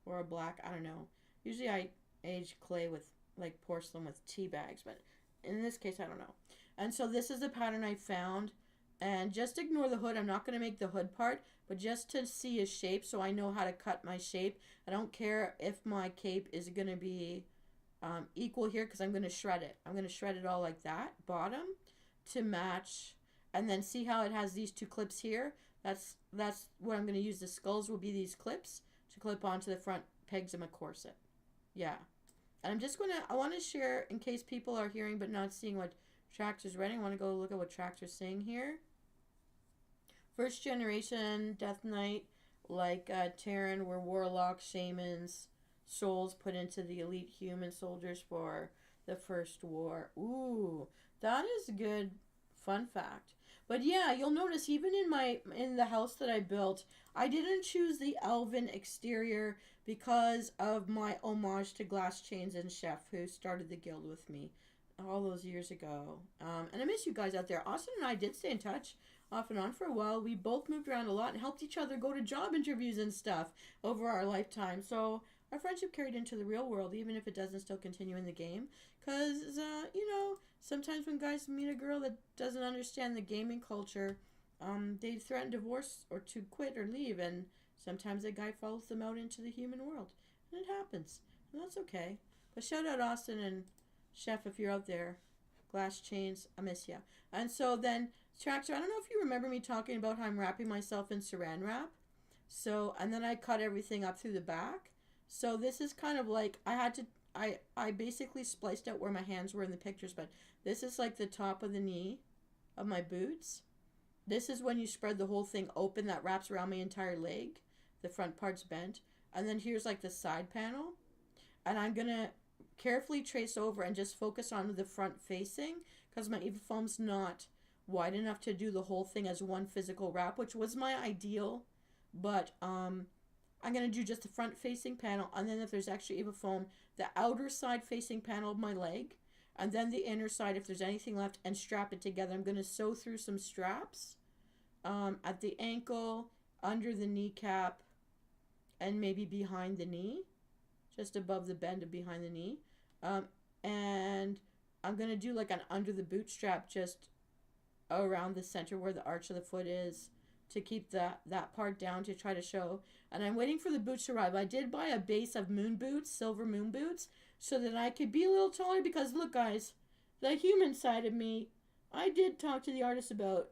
or a black, I don't know. Usually I age clay with like porcelain with tea bags, but in this case I don't know. And so this is the pattern I found, and just ignore the hood. I'm not going to make the hood part, but just to see a shape so I know how to cut my shape. I don't care if my cape is going to be equal here because I'm going to shred it. I'm going to shred it all like that, bottom, to match. And then see how it has these two clips here? That's what I'm going to use. The skulls will be these clips to clip onto the front pegs of my corset. Yeah. And I'm just going to, I want to share, in case people are hearing but not seeing what Traxer's writing, I want to go look at what Traxer's saying here. First generation Death Knight, like Terran, were warlocks, shamans, souls put into the elite human soldiers for the first war. Ooh, that is a good fun fact. But yeah, you'll notice even in the house that I built, I didn't choose the elven exterior because of my homage to Glass Chains and Chef, who started the guild with me all those years ago. And I miss you guys out there. Austin and I did stay in touch off and on for a while. We both moved around a lot and helped each other go to job interviews and stuff over our lifetime. So our friendship carried into the real world, even if it doesn't still continue in the game. Because, you know, sometimes when guys meet a girl that doesn't understand the gaming culture, they threaten divorce or to quit or leave. And Sometimes a guy follows them out into the human world. And it happens. And that's okay. But shout out Austin and Chef if you're out there. Glass chains, I miss ya. And so then, Tractor, I don't know if you remember me talking about how I'm wrapping myself in saran wrap. So, and then I cut everything up through the back. So this is kind of like, I basically spliced out where my hands were in the pictures, but this is like the top of the knee of my boots. This is when you spread the whole thing open that wraps around my entire leg. The front part's bent. And then here's like the side panel. And I'm going to carefully trace over and just focus on the front facing because my Eva foam's not wide enough to do the whole thing as one physical wrap, which was my ideal. But I'm going to do just the front facing panel, and then if there's extra Eva foam, the outer side facing panel of my leg, and then the inner side if there's anything left, and strap it together. I'm going to sew through some straps at the ankle, under the kneecap, and maybe behind the knee, just above the bend of behind the knee. And I'm going to do like an under the boot strap just around the center where the arch of the foot is to keep that part down to try to show. And I'm waiting for the boots to arrive. I did buy a base of moon boots, silver moon boots, so that I could be a little taller because look guys, the human side of me, I did talk to the artist about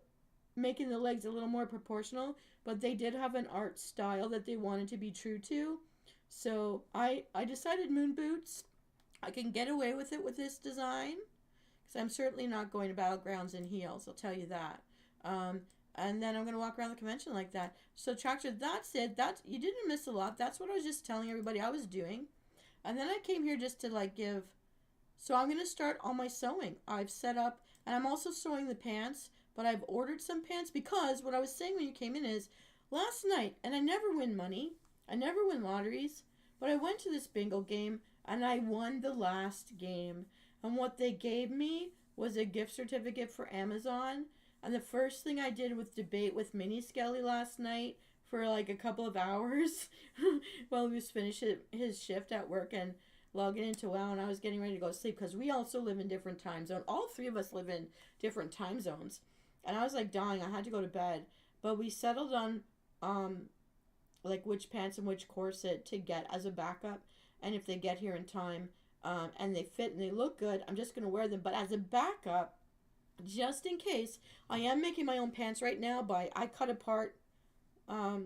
making the legs a little more proportional, but they did have an art style that they wanted to be true to. So I decided moon boots. I can get away with it with this design because I'm certainly not going to Battlegrounds in heels, I'll tell you that. And then I'm going to walk around the convention like that. So Tractor, that's it. You didn't miss a lot. That's what I was just telling everybody I was doing. And then I came here just to like give. So I'm going to start all my sewing. I've set up, and I'm also sewing the pants, but I've ordered some pants because what I was saying when you came in is last night, and I never win money. I never win lotteries, but I went to this bingo game and I won the last game. And what they gave me was a gift certificate for Amazon. And the first thing I did was debate with Mini Skelly last night for like a couple of hours while he was finishing his shift at work and logging into WoW, and I was getting ready to go to sleep because we also live in different time zones. All three of us live in different time zones. And I was like dying. I had to go to bed. But we settled on like which pants and which corset to get as a backup. And if they get here in time and they fit and they look good, I'm just going to wear them. But as a backup, just in case, I am making my own pants right now I cut apart, a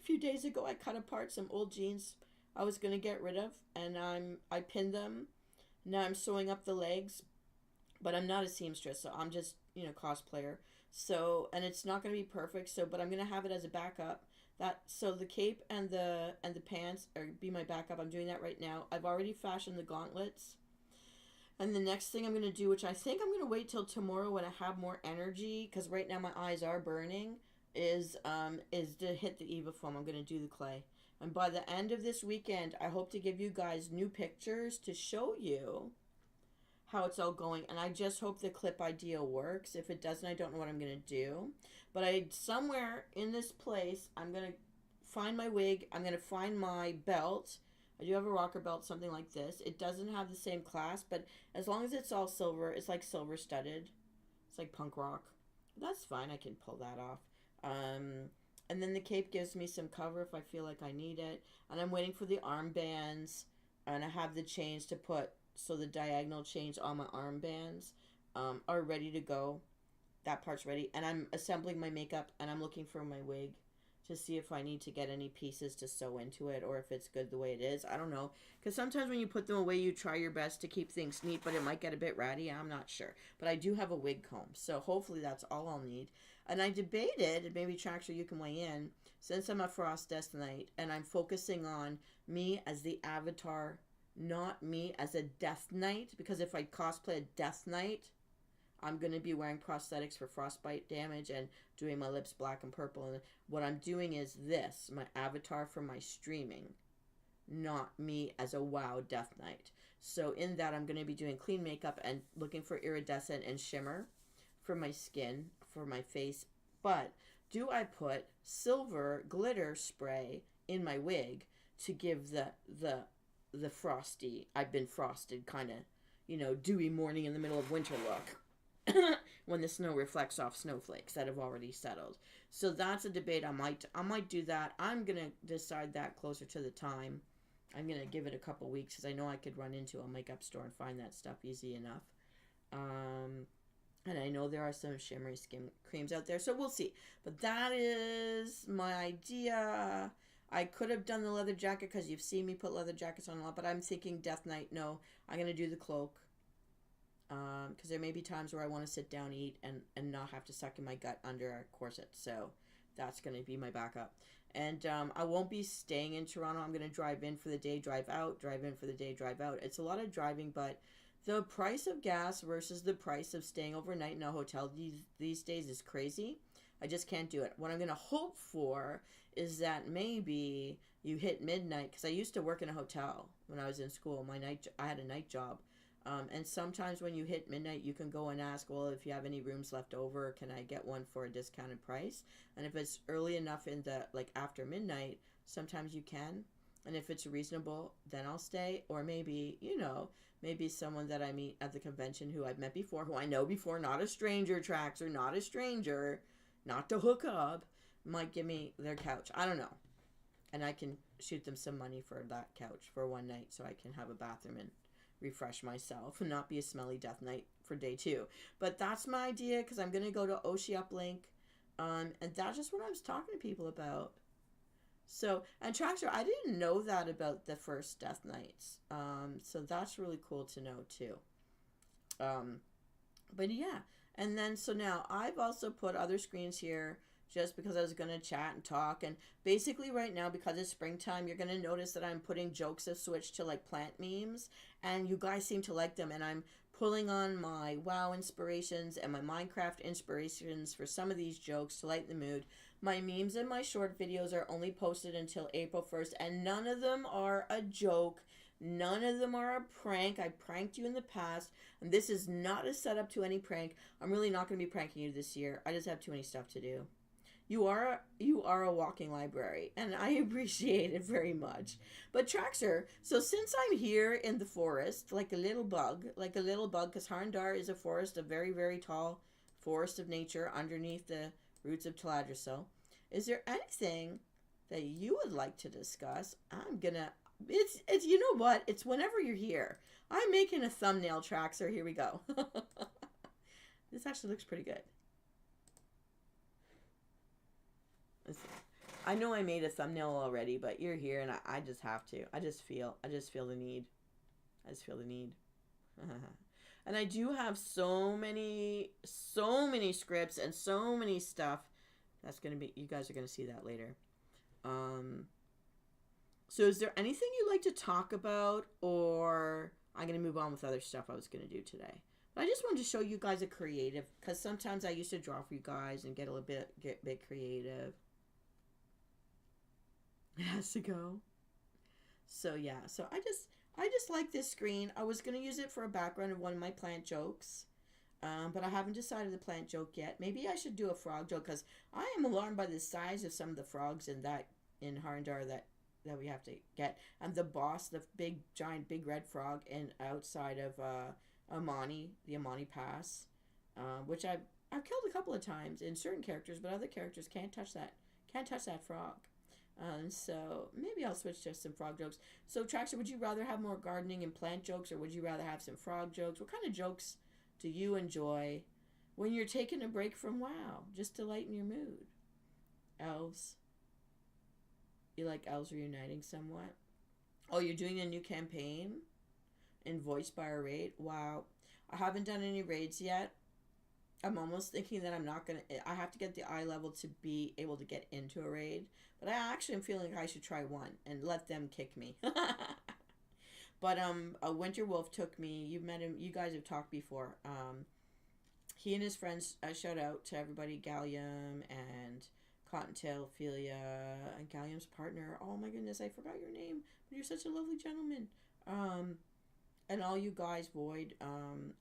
few days ago, I cut apart some old jeans I was going to get rid of, and I pinned them. Now I'm sewing up the legs, but I'm not a seamstress, so I'm just, cosplayer. So, and it's not going to be perfect, but I'm going to have it as a backup. So the cape and the pants are be my backup. I'm doing that right now. I've already fashioned the gauntlets. And the next thing I'm going to do, which I think I'm going to wait till tomorrow when I have more energy, because right now my eyes are burning, is to hit the Eva foam. I'm going to do the clay. And by the end of this weekend, I hope to give you guys new pictures to show you how it's all going. And I just hope the clip idea works. If it doesn't, I don't know what I'm going to do. But somewhere in this place, I'm going to find my wig. I'm going to find my belt. I do have a rocker belt, something like this. It doesn't have the same clasp, but as long as it's all silver, it's like silver studded. It's like punk rock. That's fine. I can pull that off. And then the cape gives me some cover if I feel like I need it. And I'm waiting for the armbands. And I have the chains to put, so the diagonal chains on my armbands are ready to go. That part's ready. And I'm assembling my makeup, and I'm looking for my wig to see if I need to get any pieces to sew into it or if it's good the way it is. I don't know. Because sometimes when you put them away, you try your best to keep things neat, but it might get a bit ratty. I'm not sure. But I do have a wig comb, so hopefully that's all I'll need. And I debated, and maybe Tractor, you can weigh in, since I'm a Frost Death Knight, and I'm focusing on me as the avatar, not me as a Death Knight, because if I cosplay a Death Knight, I'm going to be wearing prosthetics for frostbite damage and doing my lips black and purple. And what I'm doing is this, my avatar for my streaming, not me as a WoW Death Knight. So in that, I'm going to be doing clean makeup and looking for iridescent and shimmer for my skin, for my face. But do I put silver glitter spray in my wig to give the frosty, I've been frosted kind of, dewy morning in the middle of winter look? when the snow reflects off snowflakes that have already settled. So that's a debate. I might do that. I'm gonna decide that closer to the time. I'm gonna give it a couple weeks because I know I could run into a makeup store and find that stuff easy enough. And I know there are some shimmery skin creams out there, so we'll see. But that is my idea. I could have done the leather jacket because you've seen me put leather jackets on a lot, but I'm thinking Death Knight. No, I'm going to do the cloak. Because there may be times where I want to sit down, eat, and not have to suck in my gut under a corset. So that's going to be my backup. And I won't be staying in Toronto. I'm going to drive in for the day, drive out, drive in for the day, drive out. It's a lot of driving, but the price of gas versus the price of staying overnight in a hotel these days is crazy. I just can't do it. What I'm going to hope for is that maybe you hit midnight, because I used to work in a hotel when I was in school. I had a night job. And sometimes when you hit midnight, you can go and ask, well, if you have any rooms left over, can I get one for a discounted price? And if it's early enough in the, like after midnight, sometimes you can. And if it's reasonable, then I'll stay. Or maybe, maybe someone that I meet at the convention who I've met before, who I know before, not a stranger, Traxer, not a stranger, not to hook up, might give me their couch. I don't know. And I can shoot them some money for that couch for one night so I can have a bathroom and refresh myself and not be a smelly Death Knight for day 2. But that's my idea, because I'm going to go to OshiUplink. And that's just what I was talking to people about. So, and Traxer, I didn't know that about the first Death Knights. So that's really cool to know too. But yeah. And then, so now I've also put other screens here just because I was going to chat and talk. And basically right now, because it's springtime, you're going to notice that I'm putting jokes that switch to like plant memes. And you guys seem to like them. And I'm pulling on my WoW inspirations and my Minecraft inspirations for some of these jokes to lighten the mood. My memes and my short videos are only posted until April 1st. And none of them are a joke. None of them are a prank. I pranked you in the past. And this is not a setup to any prank. I'm really not going to be pranking you this year. I just have too many stuff to do. You are a walking library, and I appreciate it very much. But Traxer, so since I'm here in the forest, like a little bug, because Harndar is a forest, a very, very tall forest of nature underneath the roots of Teladrisil, is there anything that you would like to discuss? It's you know what? It's whenever you're here. I'm making a thumbnail, Traxer. Here we go. This actually looks pretty good. I know I made a thumbnail already, but you're here and I just have to. I just feel the need. And I do have so many scripts and so many stuff. That's going to be, you guys are going to see that later. So is there anything you'd like to talk about, or I'm going to move on with other stuff I was going to do today? But I just wanted to show you guys a creative, because sometimes I used to draw for you guys and get a bit creative. It has to go. So yeah, so I just like this screen. I was going to use it for a background of one of my plant jokes. But I haven't decided the plant joke yet. Maybe I should do a frog joke, because I am alarmed by the size of some of the frogs in Harndar that we have to get. And the boss, the big red frog outside of Amani, the Amani Pass, which I've killed a couple of times in certain characters, but other characters can't touch that frog. So maybe I'll switch to some frog jokes. So Traxer, would you rather have more gardening and plant jokes, or would you rather have some frog jokes? What kind of jokes do you enjoy when you're taking a break from WoW, just to lighten your mood? Elves. You like elves reuniting somewhat? Oh, you're doing a new campaign in Voiced by a raid? Wow. I haven't done any raids yet. I'm almost thinking that I have to get the eye level to be able to get into a raid. But I actually am feeling like I should try one and let them kick me. But a Winter Wolf took me. You've met him. You guys have talked before. He and his friends, shout out to everybody, Gallium and Cottontail, Ophelia, and Gallium's partner. Oh my goodness, I forgot your name. But you're such a lovely gentleman. And all you guys, Void,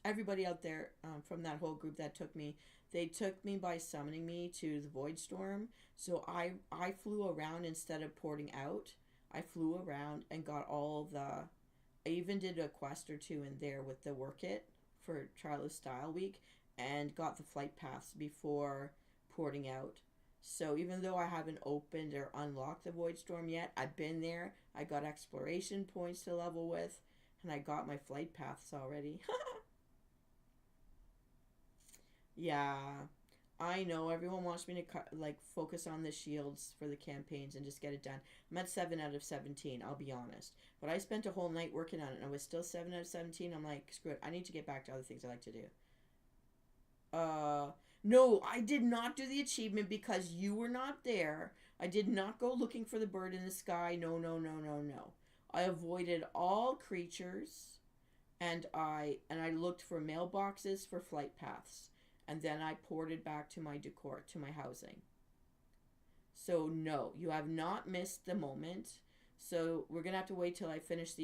everybody out there from that whole group that took me, they took me by summoning me to the Void Storm. So I flew around instead of porting out. I flew around and got all I even did a quest or two in there with the Work It for Charlo's Style Week. and got the flight paths before porting out. So even though I haven't opened or unlocked the Void Storm yet, I've been there. I got exploration points to level with, and I got my flight paths already. Yeah, I know everyone wants me to like focus on the shields for the campaigns and just get it done. I'm at 7 out of 17, I'll be honest. But I spent a whole night working on it and I was still 7 out of 17. I'm like, screw it. I need to get back to other things I like to do. No, I did not do the achievement because you were not there. I did not go looking for the bird in the sky. No, no, no, no, no. I avoided all creatures and I looked for mailboxes for flight paths. And then I ported back to my decor, to my housing. So no, you have not missed the moment. So we're gonna have to wait till I finish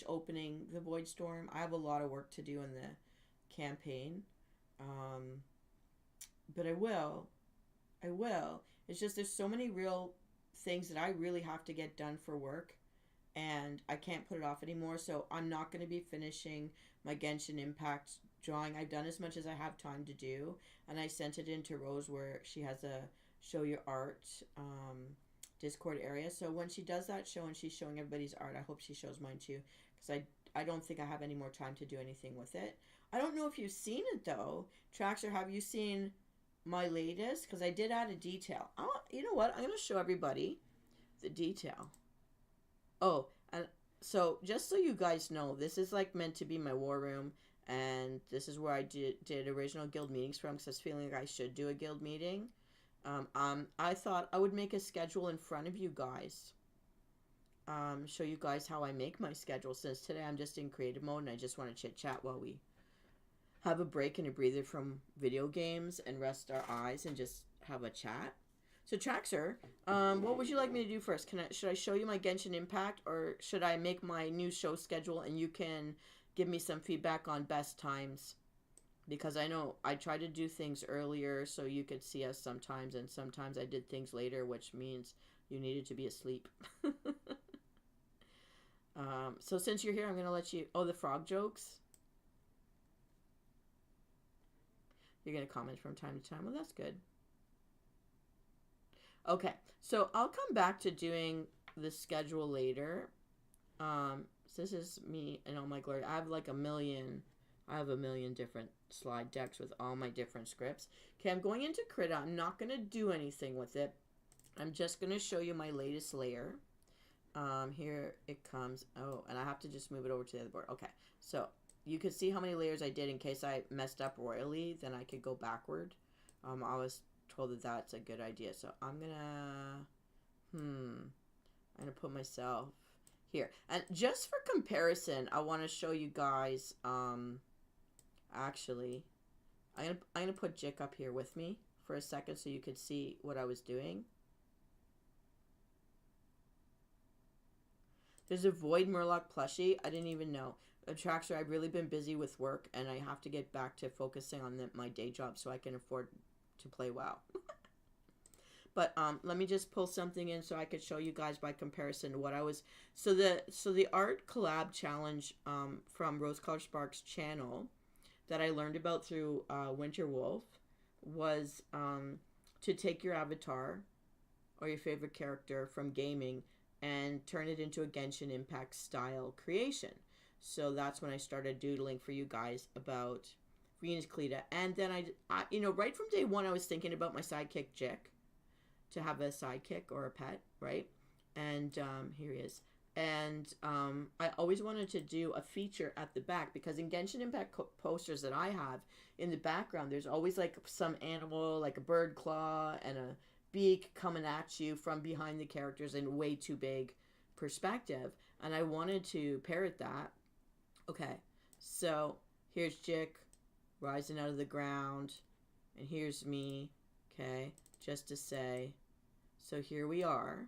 opening the Void Storm. I have a lot of work to do in the campaign. But I will. I will. It's just there's so many real things that I really have to get done for work, and I can't put it off anymore. So I'm not going to be finishing my Genshin Impact drawing. I've done as much as I have time to do, and I sent it into Rose where she has a show your art Discord area. So when she does that show and she's showing everybody's art, I hope she shows mine too, because I don't think I have any more time to do anything with it. I don't know if you've seen it though. Traxxer, have you seen my latest? Because I did add a detail. You know what? I'm going to show everybody the detail. Oh, and so just so you guys know, this is like meant to be my war room, and this is where I did original guild meetings from, because I was feeling like I should do a guild meeting. I thought I would make a schedule in front of you guys. Show you guys how I make my schedule, since today I'm just in creative mode and I just want to chit chat while we have a break and a breather from video games and rest our eyes and just have a chat. So Traxxer, what would you like me to do first? Should I show you my Genshin Impact, or should I make my new show schedule and you can give me some feedback on best times? Because I know I try to do things earlier so you could see us sometimes, and sometimes I did things later, which means you needed to be asleep. So since you're here, I'm going to let you... Oh, the frog jokes? You're going to comment from time to time. Well, that's good. Okay, so I'll come back to doing the schedule later. So this is me in all my glory. I have like a million different slide decks with all my different scripts. Okay, I'm going into Callida. I'm not going to do anything with it. I'm just going to show you my latest layer. Here it comes. Oh, and I have to just move it over to the other board. Okay, so you can see how many layers I did in case I messed up royally. Then I could go backward. I was told that that's a good idea. So I'm gonna put myself here. And just for comparison, I want to show you guys, actually, I'm gonna put Jick up here with me for a second so you could see what I was doing. There's a Void Murloc plushie. I didn't even know. Traxxer, I've really been busy with work, and I have to get back to focusing on my day job so I can afford to play WoW. But let me just pull something in so I could show you guys by comparison to what I was... So the art collab challenge from Rose Color Sparks' channel that I learned about through Winter Wolf was to take your avatar or your favorite character from gaming and turn it into a Genshin Impact style creation. So that's when I started doodling for you guys about Venus Callida. And then I you know, right from day one, I was thinking about my sidekick Jick, to have a sidekick or a pet, right? And here he is. And I always wanted to do a feature at the back, because in Genshin Impact posters that I have, in the background, there's always like some animal, like a bird claw and a beak coming at you from behind the characters in way too big perspective. And I wanted to parrot that. Okay, so here's Jick rising out of the ground, and here's me, okay, just to say, so here we are.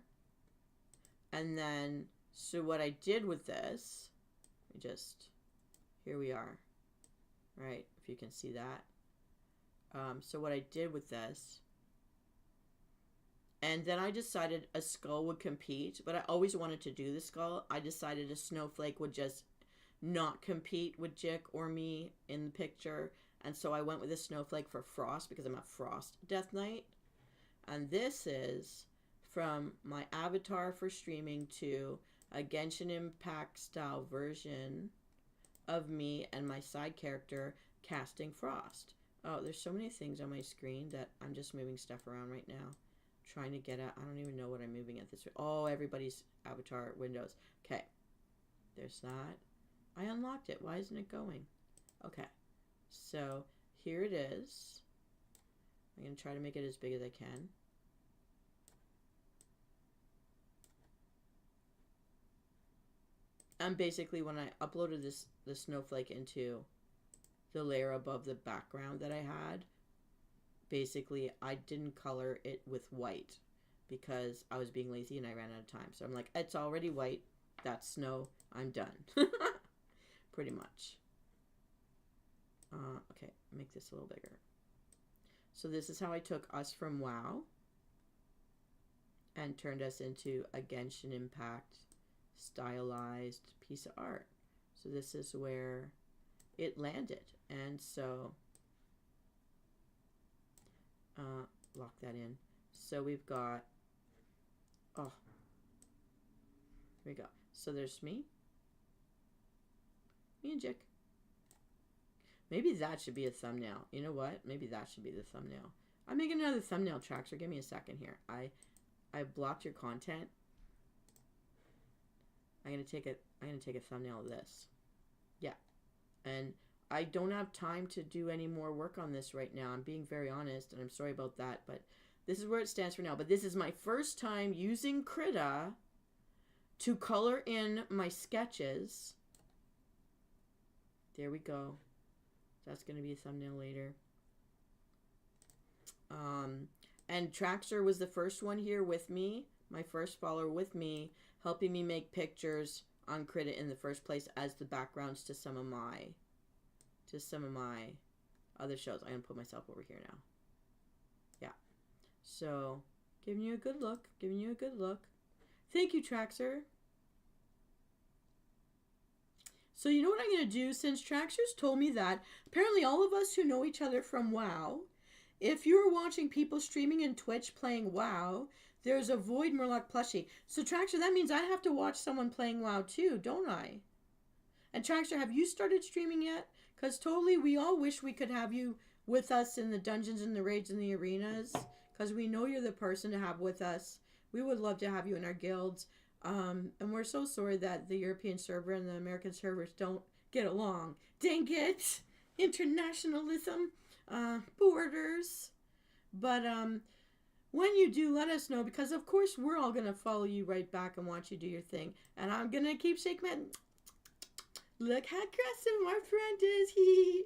And then, so what I did with this, here we are, right, if you can see that. So what I did with this, and then I decided a skull would compete, but I always wanted to do the skull. I decided a snowflake would just not compete with Jick or me in the picture, And so I went with a snowflake for Frost because I'm a Frost Death Knight. And this is from my avatar for streaming to a Genshin Impact style version of me and my side character casting Frost. Oh, there's so many things on my screen that I'm just moving stuff around right now. Trying to get at, I don't even know what I'm moving at this. Oh, everybody's avatar windows. Okay. There's that. I unlocked it. Why isn't it going? Okay. So here it is. I'm going to try to make it as big as I can. And basically when I uploaded the snowflake into the layer above the background that I had, basically I didn't color it with white because I was being lazy and I ran out of time. So I'm like, it's already white. That's snow. I'm done. Pretty much. Okay, make this a little bigger. So this is how I took us from WoW and turned us into a Genshin Impact stylized piece of art. So this is where it landed. And so lock that in. So we've got, oh, here we go. So there's me and Jick. Maybe that should be a thumbnail. You know what? Maybe that should be the thumbnail. I'm making another thumbnail track, so give me a second here. I blocked your content. I'm gonna take a thumbnail of this. Yeah. And I don't have time to do any more work on this right now. I'm being very honest, and I'm sorry about that, but this is where it stands for now. But this is my first time using Callida to color in my sketches. There we go. That's going to be a thumbnail later. And Traxxer was the first one here with me, my first follower with me, helping me make pictures on Callida in the first place as the backgrounds to some of my other shows. I'm going to put myself over here now. Yeah. So, giving you a good look. Giving you a good look. Thank you, Traxxer. So you know what I'm going to do? Since Traxxer's told me that, apparently all of us who know each other from WoW, if you're watching people streaming in Twitch playing WoW, there's a Void Murloc plushie. So Traxxer, that means I have to watch someone playing WoW too, don't I? And Traxxer, have you started streaming yet? Because totally we all wish we could have you with us in the dungeons and the raids and the arenas. Because we know you're the person to have with us. We would love to have you in our guilds. And we're so sorry that the European server and the American servers don't get along. Dang it! Internationalism. Borders. But when you do, let us know. Because of course we're all going to follow you right back and watch you do your thing. And I'm going to keep shaking my... Look how aggressive my friend is. He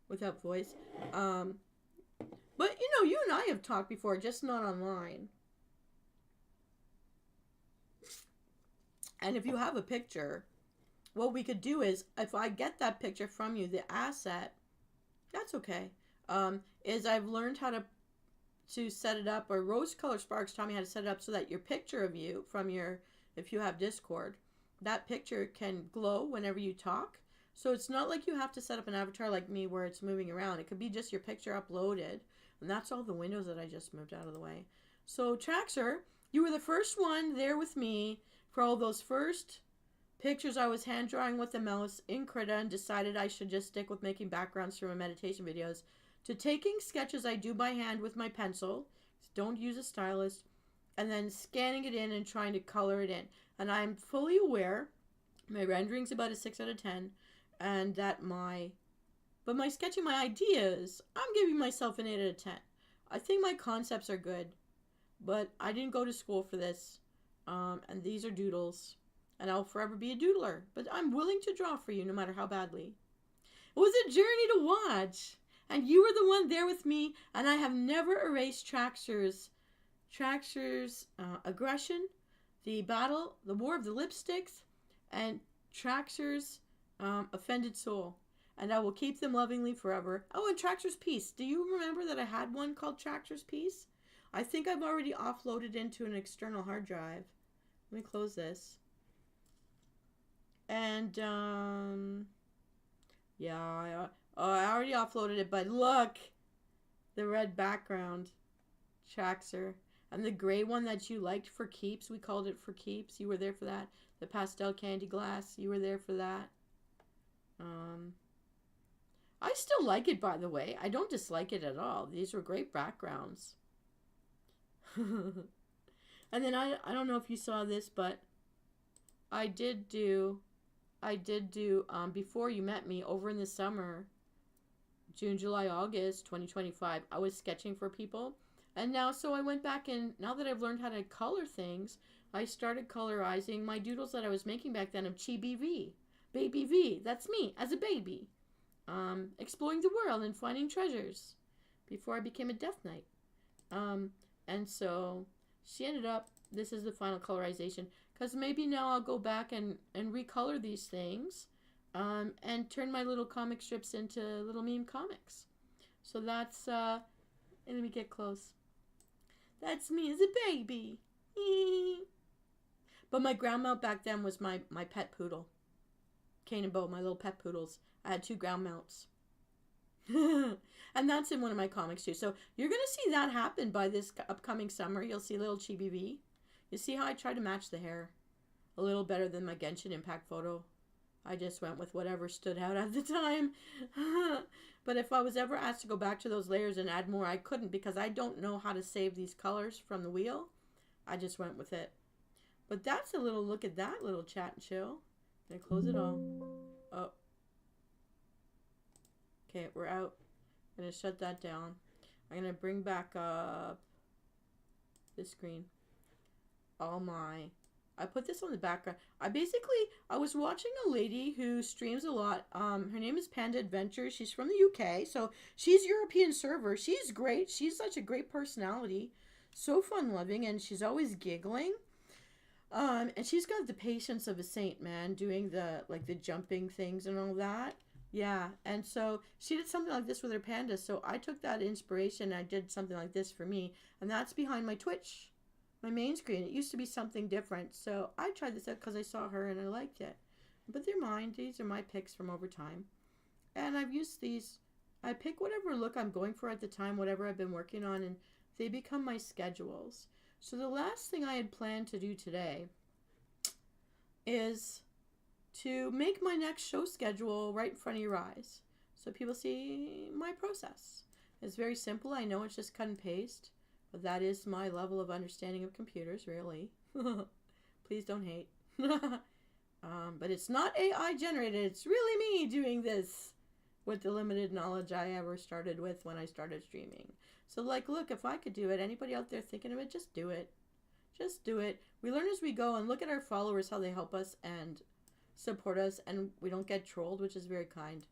without voice. But you know, you and I have talked before, just not online. And if you have a picture, what we could do is, if I get that picture from you, the asset, that's okay. Is I've learned how to set it up, or Rose Color Sparks taught me how to set it up so that your picture of you from your, if you have Discord, that picture can glow whenever you talk. So it's not like you have to set up an avatar like me where it's moving around. It could be just your picture uploaded. And that's all the windows that I just moved out of the way. So Traxxer, you were the first one there with me for all those first pictures I was hand drawing with the mouse in Callida, and decided I should just stick with making backgrounds for my meditation videos, to taking sketches I do by hand with my pencil, don't use a stylus, and then scanning it in and trying to color it in. And I'm fully aware my rendering's about a 6 out of 10, and that my sketching, my ideas, I'm giving myself an 8 out of 10. I think my concepts are good, but I didn't go to school for this. And these are doodles, and I'll forever be a doodler, but I'm willing to draw for you no matter how badly. It was a journey to watch, and you were the one there with me, and I have never erased Traxxer's aggression, the battle, the war of the lipsticks, and Traxxer's offended soul, and I will keep them lovingly forever. Oh, and Traxxer's Peace. Do you remember that I had one called Traxxer's Peace? I think I've already offloaded into an external hard drive. Let me close this. And Yeah, I already offloaded it, but look, the red background traxer. And the gray one that you liked for keeps, we called it for keeps. You were there for that. The pastel candy glass, you were there for that. I still like it, by the way. I don't dislike it at all. These were great backgrounds. And then I don't know if you saw this, but I did do before you met me over in the summer, June, July, August 2025, I was sketching for people. And now, so I went back and now that I've learned how to color things, I started colorizing my doodles that I was making back then of Chibi V. Baby V, that's me as a baby. Exploring the world and finding treasures before I became a Death Knight. And so she ended up, this is the final colorization, because maybe now I'll go back and recolor these things and turn my little comic strips into little meme comics. So that's, let me get close. That's me as a baby. But my ground mount back then was my pet poodle. Kane and Bo, my little pet poodles. I had 2 ground mounts. And that's in one of my comics too. So you're going to see that happen by this upcoming summer. You'll see little Chibi V. You see how I tried to match the hair a little better than my Genshin Impact photo. I just went with whatever stood out at the time. But if I was ever asked to go back to those layers and add more, I couldn't because I don't know how to save these colors from the wheel. I just went with it. But that's a little look at that little chat and chill. Gonna close it all. Oh. Okay, we're out. I'm gonna shut that down. I'm gonna bring back up this screen. I put this on the background. I was watching a lady who streams a lot. Her name is Panda Adventures. She's from the UK, so she's European server. She's great. She's such a great personality. So fun-loving, and she's always giggling. And she's got the patience of a saint, man, doing the jumping things and all that. Yeah, and so she did something like this with her panda. So I took that inspiration and I did something like this for me. And that's behind my Twitch, my main screen. It used to be something different. So I tried this out because I saw her and I liked it. But they're mine. These are my picks from over time. And I've used these. I pick whatever look I'm going for at the time, whatever I've been working on, and they become my schedules. So the last thing I had planned to do today is to make my next show schedule right in front of your eyes so people see my process. It's very simple. I know it's just cut and paste, but that is my level of understanding of computers, really. Please don't hate. But it's not AI generated. It's really me doing this with the limited knowledge I ever started with when I started streaming. So look, if I could do it, anybody out there thinking of it, just do it. Just do it. We learn as we go, and look at our followers, how they help us and support us, and we don't get trolled, which is very kind.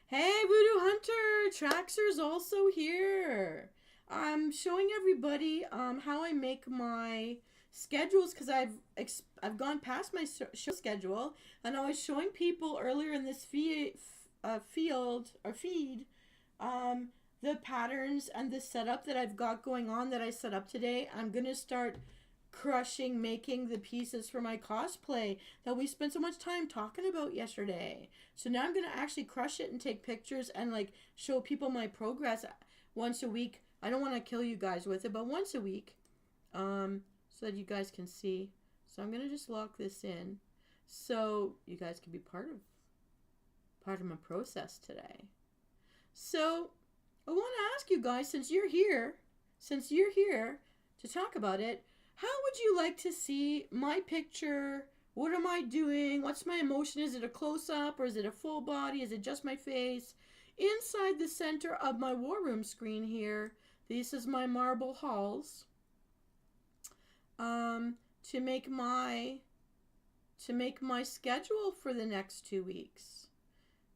Hey, Voodoo Hunter! Traxer's also here. I'm showing everybody how I make my schedules because I've gone past my show schedule, and I was showing people earlier in this feed the patterns and the setup that I've got going on that I set up today. I'm gonna start making the pieces for my cosplay that we spent so much time talking about yesterday. So now I'm gonna actually crush it and take pictures and show people my progress once a week. I don't want to kill you guys with it, but once a week, so that you guys can see. So I'm gonna just lock this in so you guys can be part of my process today. So I want to ask you guys, since you're here to talk about it, how would you like to see my picture? What am I doing? What's my emotion? Is it a close-up or is it a full body? Is it just my face? Inside the center of my war room screen here, this is my marble halls. To make my schedule for the next 2 weeks.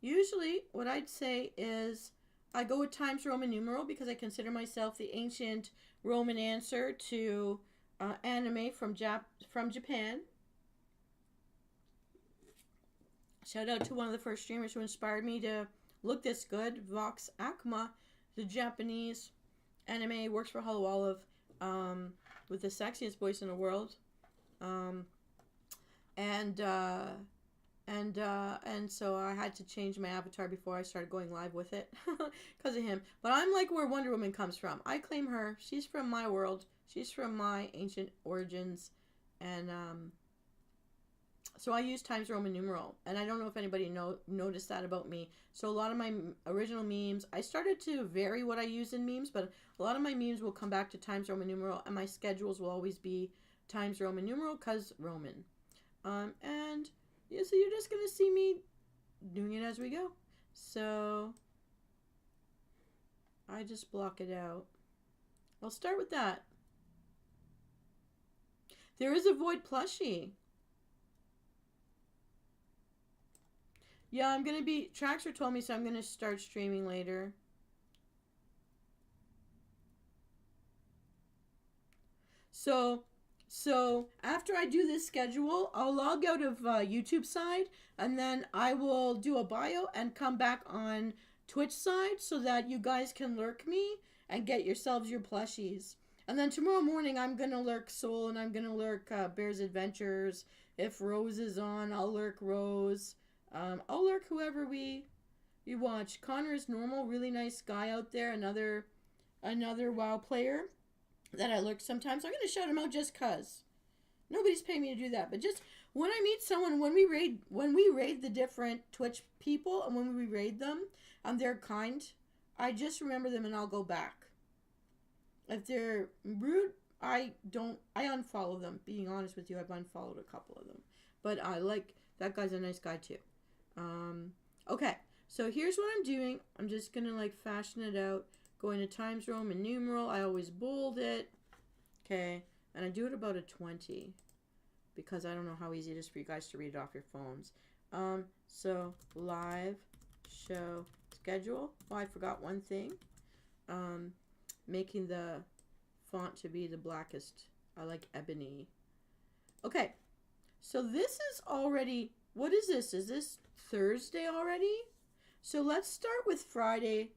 Usually, what I'd say is I go with Times Roman numeral because I consider myself the ancient Roman answer to anime from Japan. Shout out to one of the first streamers who inspired me to look this good, Vox Akuma, the Japanese anime, works for Hollow Olive, with the sexiest voice in the world. And so I had to change my avatar before I started going live with it because of him. But I'm like where Wonder Woman comes from. I claim her. She's from my world. She's from my ancient origins, and so I use Times Roman numeral. And I don't know if anybody noticed that about me. So a lot of my original memes, I started to vary what I use in memes, but a lot of my memes will come back to Times Roman numeral, and my schedules will always be Times Roman numeral because Roman. And yeah, so you're just going to see me doing it as we go. So I just block it out. I'll start with that. There is a Void plushie. Yeah, I'm going to be... Traxxer told me, so I'm going to start streaming later. So after I do this schedule, I'll log out of YouTube side, and then I will do a bio and come back on Twitch side so that you guys can lurk me and get yourselves your plushies. And then tomorrow morning, I'm going to lurk Soul, and I'm going to lurk Bear's Adventures. If Rose is on, I'll lurk Rose. I'll lurk whoever we watch. Connor is normal, really nice guy out there. Another WoW player that I lurk sometimes. I'm going to shout him out just cuz. Nobody's paying me to do that. But just when I meet someone, when we raid the different Twitch people, and when we raid them, and they're kind, I just remember them and I'll go back. If they're rude, I unfollow them. Being honest with you, I've unfollowed a couple of them. But I like, that guy's a nice guy too. Okay, so here's what I'm doing. I'm just going to like fashion it out. Going to Times Roman numeral. I always bold it. Okay, and I do it about a 20 because I don't know how easy it is for you guys to read it off your phones. So live show schedule. Oh, I forgot one thing. Making the font to be the blackest. I like ebony. Okay, so this is already, what is this? Is this Thursday already? So let's start with Friday.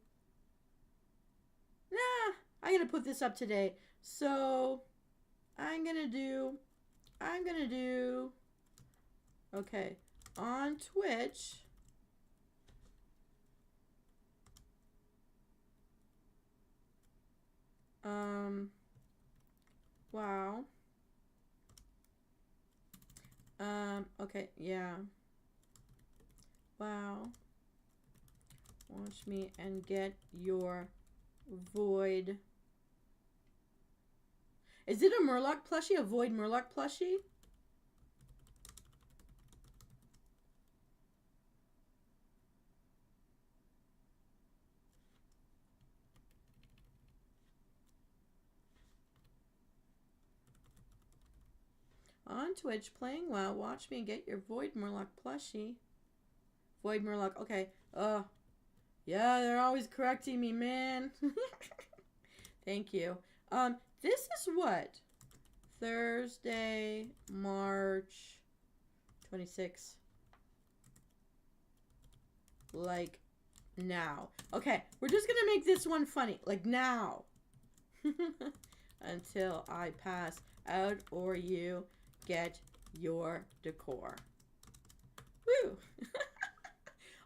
Nah, I'm going to put this up today. So I'm going to do, okay, on Twitch, wow. Okay, yeah. Wow. Watch me and get your Void. Is it a Murloc plushie? A Void Murloc plushie? On Twitch, playing WoW. Watch me and get your Void Murloc plushie. Void Murloc. Okay. Yeah, they're always correcting me, man. Thank you. This is what? Thursday, March 26th. Like now. Okay, we're just gonna make this one funny. Like now. Until I pass out or you get your decor. Woo!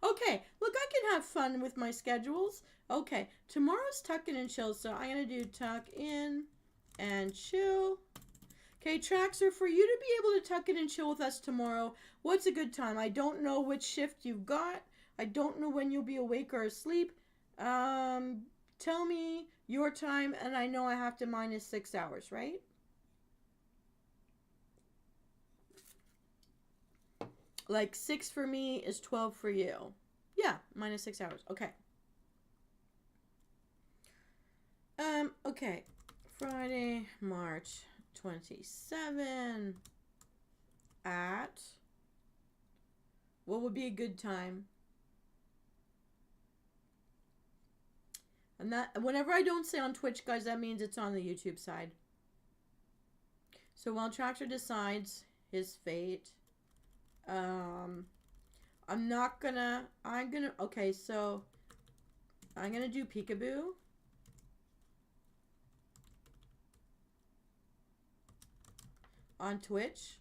Okay, look, I can have fun with my schedules. Okay, tomorrow's tuck in and chill, so I'm going to do tuck in and chill. Okay, Traxxer, for you to be able to tuck in and chill with us tomorrow, what's a good time? I don't know which shift you've got. I don't know when you'll be awake or asleep. Tell me your time, and I know I have to minus 6 hours, right? Like 6 for me is 12 for you. Yeah, minus 6 hours. Okay. Okay. Friday, March 27 at, what would be a good time? And that, whenever I don't say on Twitch, guys, that means it's on the YouTube side. So while Traxxer decides his fate, okay, so I'm gonna do peekaboo. On Twitch,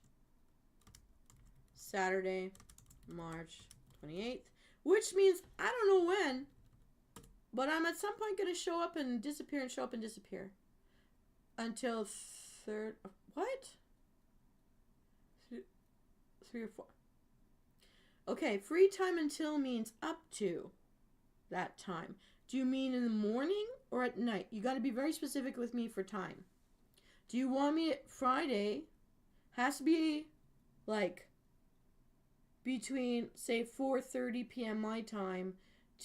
Saturday, March 28th, which means I don't know when, but I'm at some point going to show up and disappear and show up and disappear until third. What? 3 or 4. Okay, free time until means up to that time. Do you mean in the morning or at night? You got to be very specific with me for time. Do you want me at Friday? Has to be like between, say, 4:30 p.m. my time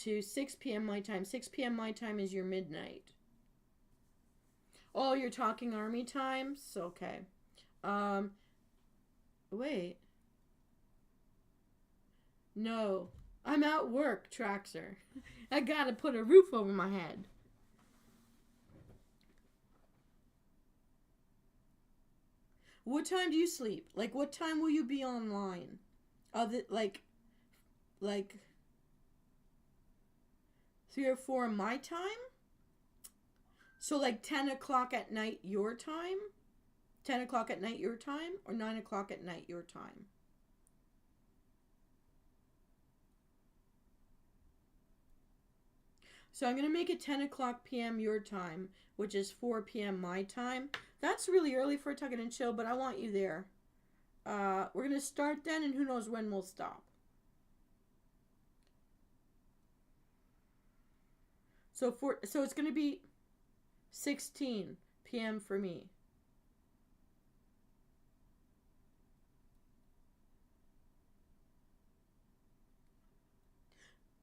to 6 p.m. my time. 6 p.m. my time is your midnight. Oh, you're talking army times? Okay. Wait. No. I'm at work, Traxer. I gotta put a roof over my head. What time do you sleep? Like, what time will you be online? Like 3 or 4 my time? So like 10 o'clock at night your time? 10 o'clock at night your time? Or 9 o'clock at night your time? So I'm going to make it 10 o'clock p.m. your time, which is 4 p.m. my time. That's really early for a Tuck It and Chill, but I want you there. We're going to start then, and who knows when we'll stop. So it's going to be 16 p.m. for me.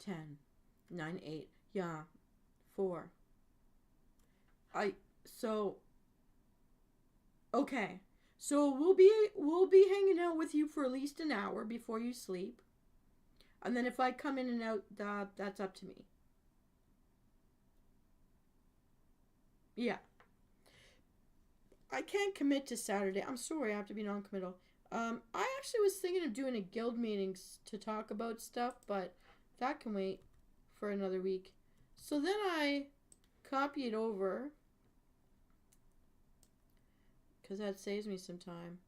Ten, 9, 8. Yeah, 4. Okay. So we'll be hanging out with you for at least an hour before you sleep. And then if I come in and out, that's up to me. Yeah. I can't commit to Saturday. I'm sorry, I have to be non-committal. I actually was thinking of doing a guild meeting to talk about stuff, but that can wait for another week. So then I copy it over, because that saves me some time.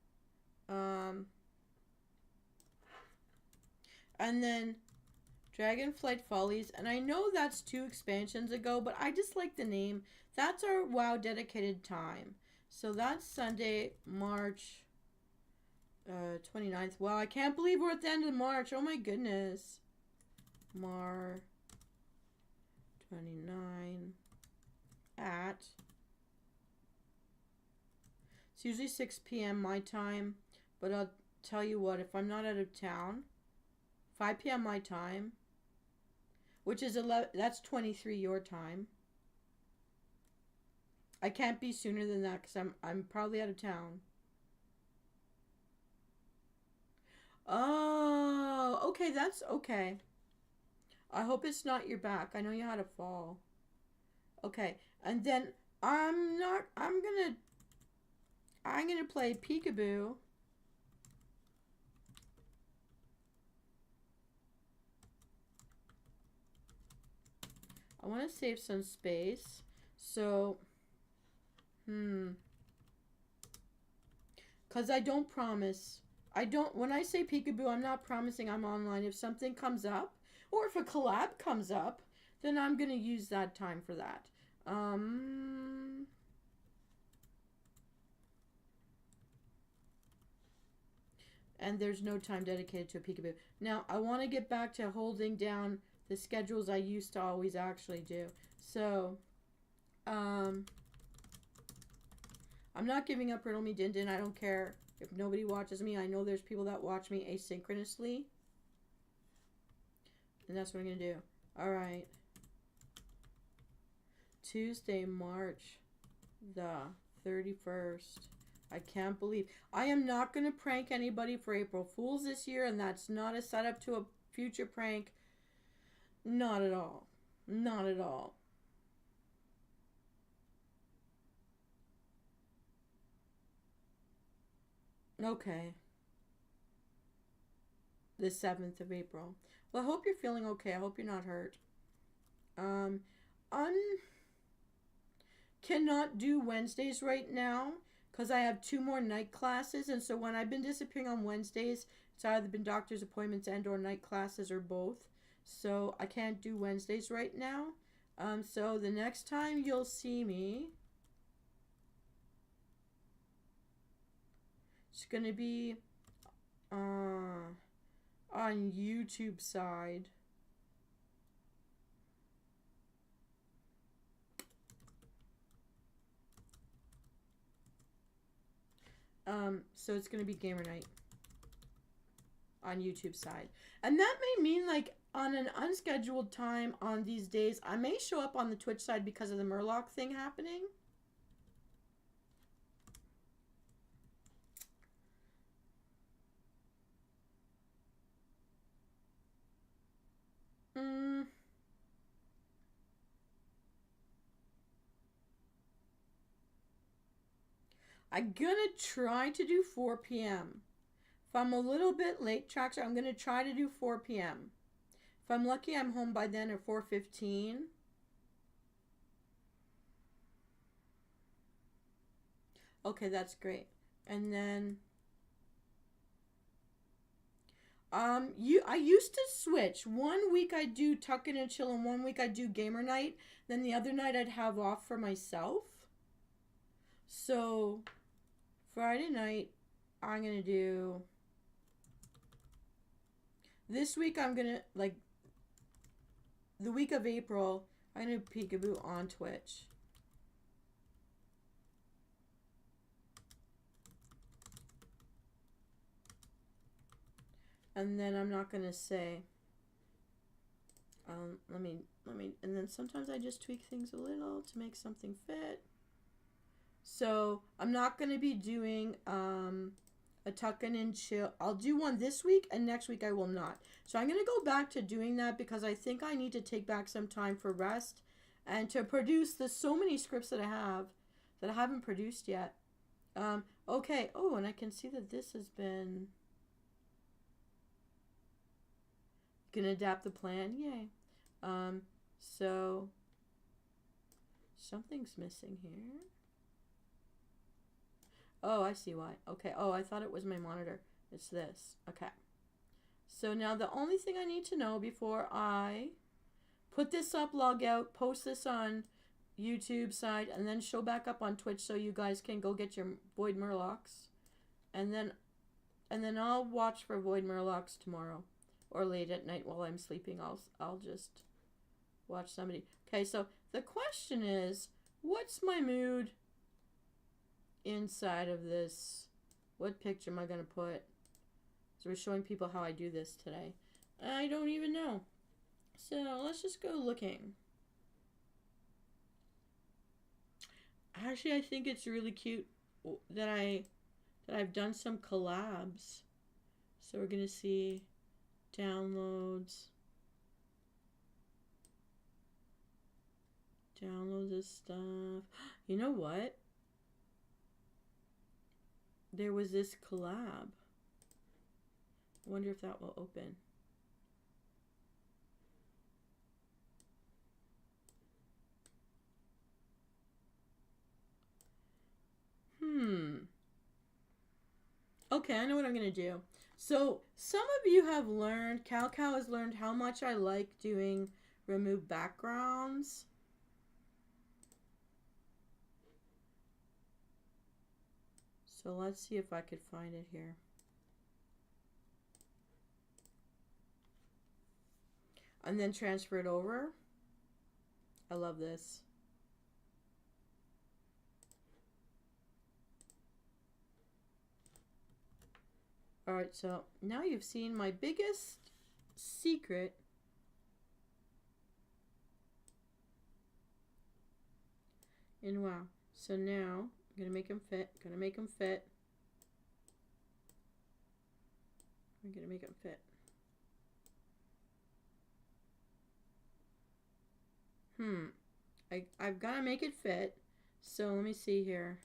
And then Dragonflight Follies, and I know that's 2 expansions ago, but I just like the name. That's our WoW dedicated time. So that's Sunday, March 29th. Wow, I can't believe we're at the end of March. Oh my goodness. March 29 at, it's usually 6 p.m. my time, but I'll tell you what, if I'm not out of town, 5 p.m. my time, which is 11, that's 23 your time. I can't be sooner than that because I'm probably out of town. Oh, okay, that's okay. I hope it's not your back. I know you had a fall. Okay, and then I'm gonna play peekaboo. I want to save some space. So, because I don't promise. When I say peekaboo, I'm not promising I'm online. If something comes up, or if a collab comes up, then I'm going to use that time for that. And there's no time dedicated to a peekaboo. Now, I want to get back to holding down the schedules I used to always actually do. So, I'm not giving up Riddle Me Din Din. I don't care if nobody watches me. I know there's people that watch me asynchronously. And that's what I'm going to do. Alright. Tuesday, March the 31st. I can't believe. I am not going to prank anybody for April Fools this year, and that's not a setup to a future prank. Not at all. Not at all. Okay. The 7th of April. Well, I hope you're feeling okay. I hope you're not hurt. Cannot do Wednesdays right now because I have 2 more night classes, and so when I've been disappearing on Wednesdays, it's either been doctor's appointments and or night classes or both. So I can't do Wednesdays right now. So the next time you'll see me, it's gonna be on YouTube side. So it's gonna be gamer night on YouTube side, and that may mean like on an unscheduled time on these days, I may show up on the Twitch side because of the Murloc thing happening. I'm gonna try to do 4 p.m. If I'm a little bit late, Traxxer, I'm gonna try to do 4 p.m. If I'm lucky, I'm home by then at 4:15. Okay, that's great. And then I used to switch. 1 week I do tuck in and chill, and 1 week I do gamer night. Then the other night I'd have off for myself. So Friday night I'm gonna do. This week I'm gonna like the week of April. I'm gonna peekaboo on Twitch. And then I'm not gonna say. Let me, and then sometimes I just tweak things a little to make something fit. So I'm not gonna be doing a tuck in and chill. I'll do one this week, and next week I will not. So I'm gonna go back to doing that because I think I need to take back some time for rest and to produce. There's so many scripts that I haven't produced yet. Okay. Oh, and I can see that this has been. Gonna adapt the plan, yay. So something's missing here. Oh, I see why. Okay. Oh, I thought it was my monitor. It's this. Okay. So now the only thing I need to know before I put this up, log out, post this on YouTube side, and then show back up on Twitch so you guys can go get your Void Murlocs. And then I'll watch for Void Murlocs tomorrow. Or late at night while I'm sleeping, I'll just watch somebody. Okay, so the question is, what's my mood inside of this? What picture am I going to put? So we're showing people how I do this today. I don't even know. So let's just go looking. Actually, I think it's really cute that I've done some collabs. So we're going to see downloads of stuff. You know what? There was this collab. I wonder if that will open. Okay, I know what I'm gonna do. So some of you have learned, Cow has learned how much I like doing remove backgrounds. So let's see if I could find it here. And then transfer it over. I love this. Alright, so now you've seen my biggest secret. And wow. So now, I'm going to make them fit. I'm going to make them fit. I've got to make it fit. So let me see here.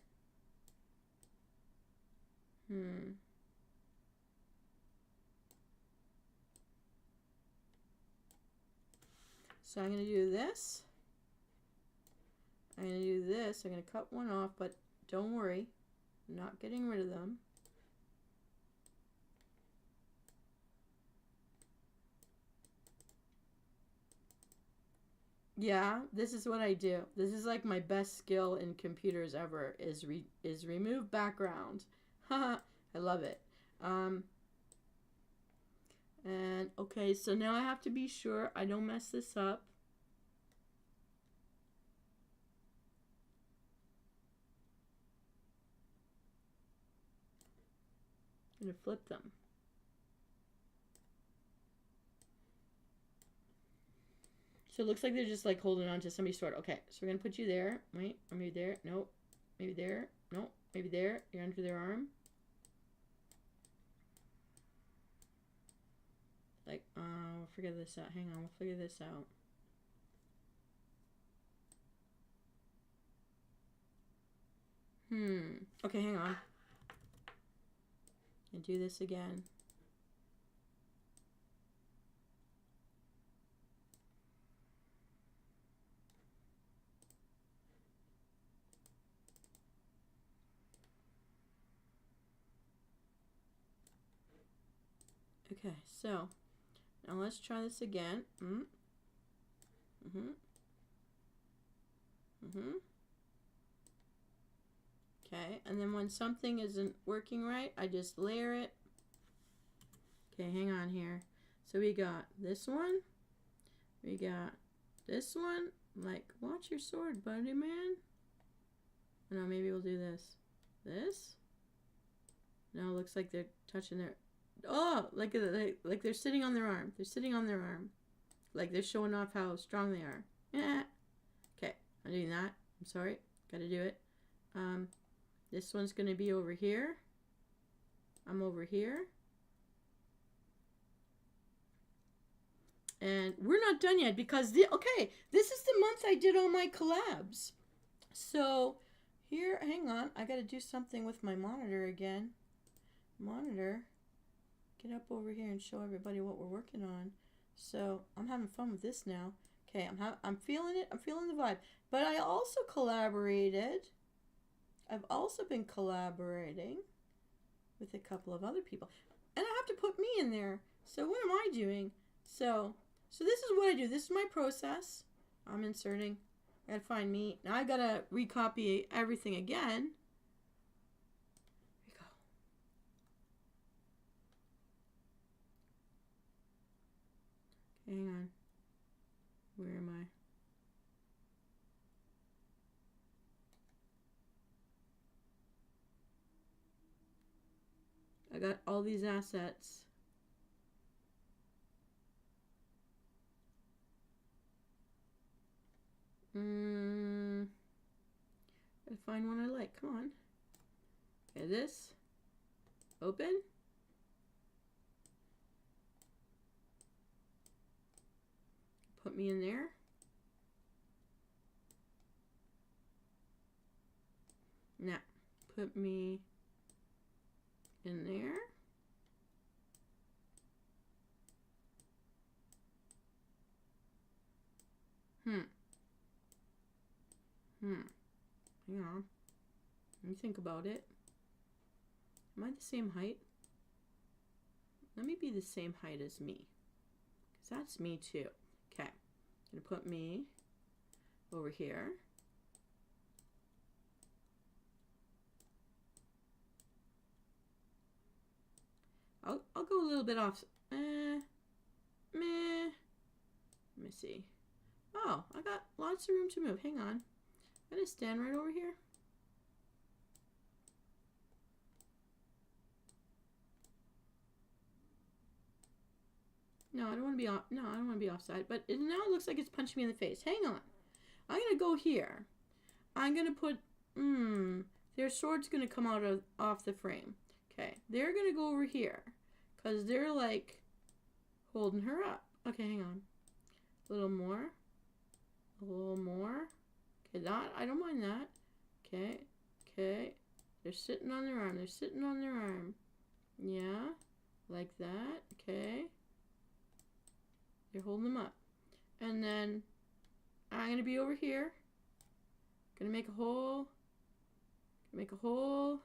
So I'm going to do this. I'm going to do this. I'm going to cut one off, but don't worry. not getting rid of them. Yeah, this is what I do. This is like my best skill in computers ever is remove background. Haha, I love it. And okay, so now I have to be sure I don't mess this up. I'm gonna flip them. So it looks like they're just like holding on to somebody's sword. Okay, so we're gonna put you there. Wait, or maybe there. Nope. Maybe there. Nope. Maybe there. You're under their arm. Like, we'll figure this out. Hang on, we'll figure this out. Okay, hang on. And do this again. Okay, so now let's try this again. Okay, and then when something isn't working right, I just layer it. Okay, hang on here. So we got this one. We got this one. Like, watch your sword, buddy, man. No, maybe we'll do this. This. No, it looks like they're touching their... Oh, like they're sitting on their arm. They're sitting on their arm. Like they're showing off how strong they are. Yeah. Okay, I'm doing that. I'm sorry. Gotta do it. This one's gonna be over here. I'm over here. And we're not done yet because okay, this is the month I did all my collabs. So here, hang on, I gotta do something with my monitor again. Monitor. Get up over here and show everybody what we're working on. So I'm having fun with this now. Okay, I'm feeling it. I'm feeling the vibe. But I also collaborated. I've also been collaborating with a couple of other people, and I have to put me in there. So what am I doing? So this is what I do. This is my process. I'm inserting. I gotta find me. Now I gotta recopy everything again. Hang on. Where am I? I got all these assets. Gotta find one I like. Come on. Okay, this. Open. Put me in there. Now, put me in there. Hang on. Let me think about it. Am I the same height? Let me be the same height as me. Because that's me too. Okay. I'm going to put me over here. I'll go a little bit off. Let me see. Oh, I got lots of room to move. Hang on. I'm going to stand right over here. No, I don't want to be off. No, I don't want to be offside. But now it looks like it's punching me in the face. Hang on. I'm going to go here. I'm going to put... their sword's going to come out off the frame. Okay. They're going to go over here. Because they're like holding her up. Okay, hang on. A little more. A little more. Okay, that, I don't mind that. Okay. Okay. They're sitting on their arm. They're sitting on their arm. Yeah. Like that. Okay. They're holding them up. And then I'm going to be over here. Going to make a hole. Make a hole.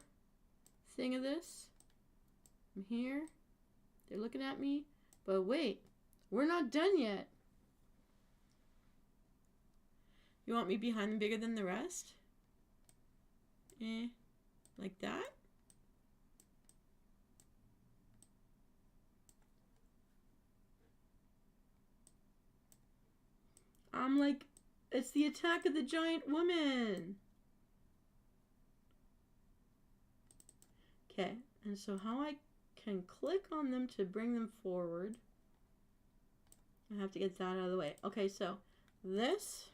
thing of this. I'm here. They're looking at me. But wait, we're not done yet. You want me behind them bigger than the rest? Like that? I'm like, it's the attack of the giant woman. Okay, and so how I can click on them to bring them forward. I have to get that out of the way. Okay, so this.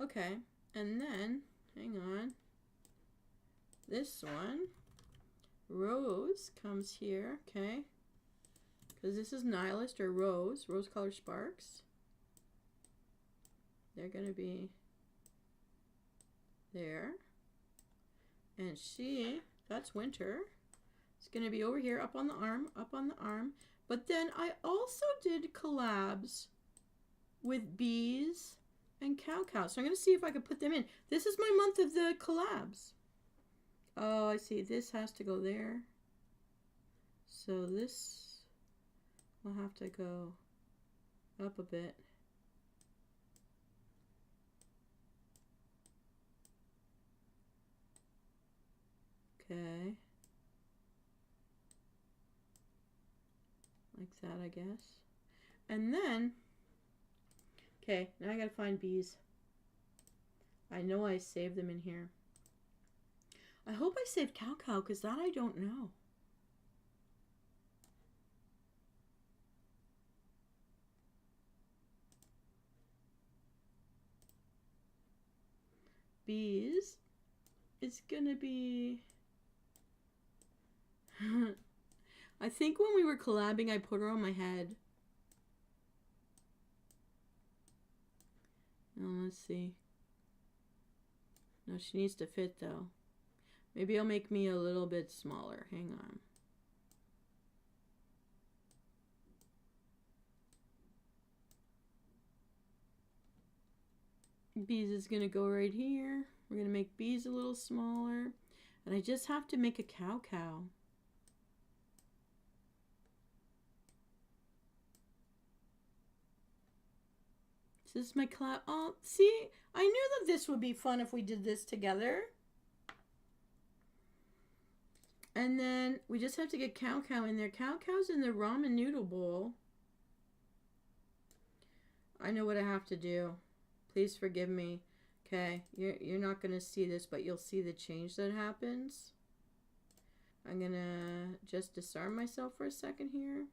Okay, and then, hang on, this one, Rose comes here, okay, because this is Nihilist or Rose Color Sparks. They're going to be there, and she, that's Winter, it's going to be over here, up on the arm, but then I also did collabs with bees and cow. So I'm going to see if I can put them in. This is my month of the collabs. Oh, I see. This has to go there. So this will have to go up a bit. Okay. Like that, I guess. And then, okay, now I gotta find bees. I know I saved them in here. I hope I saved cow, because that I don't know. Bees, it's gonna be... I think when we were collabing, I put her on my head. Oh, let's see. No, she needs to fit though. Maybe I'll make me a little bit smaller. Hang on. Bees is gonna go right here. We're gonna make bees a little smaller. And I just have to make a cow. This is my collab. Oh, see? I knew that this would be fun if we did this together. And then we just have to get cow in there. Cow's in the ramen noodle bowl. I know what I have to do. Please forgive me. Okay, you're not going to see this, but you'll see the change that happens. I'm going to just disarm myself for a second here.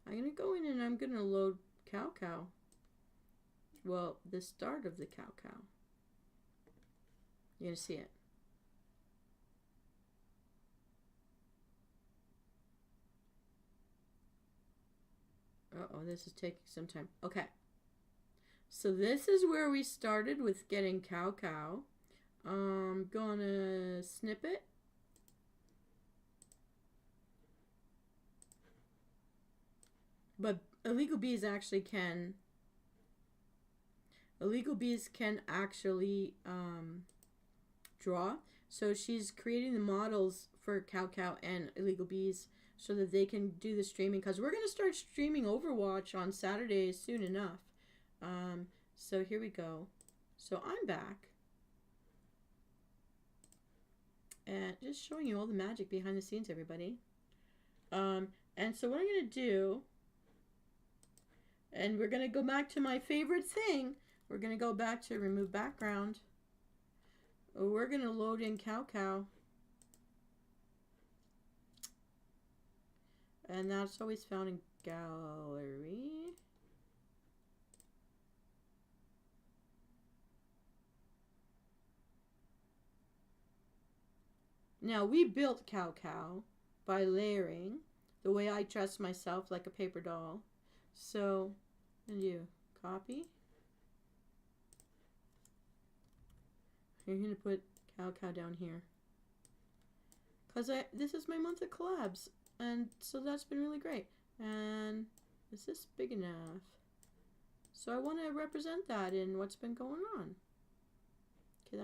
I'm going to go in and I'm going to load cow. Well, the start of the cow. You're going to see it. Uh-oh, this is taking some time. Okay. So this is where we started with getting cow. I'm gonna snip it. But illegal bees can actually draw. So she's creating the models for cow and illegal bees so that they can do the streaming, because we're going to start streaming Overwatch on Saturdays soon enough. So here we go. So I'm back. And just showing you all the magic behind the scenes, everybody. And so what I'm going to do, and we're going to go back to my favorite thing. We're going to go back to remove background. We're going to load in cow. And that's always found in gallery. Now, we built Cow Cow by layering the way I dress myself, like a paper doll. So, and you copy. You're going to put Cow Cow down here. Because this is my month of collabs. And so that's been really great. And is this big enough? So I want to represent that in what's been going on. Okay,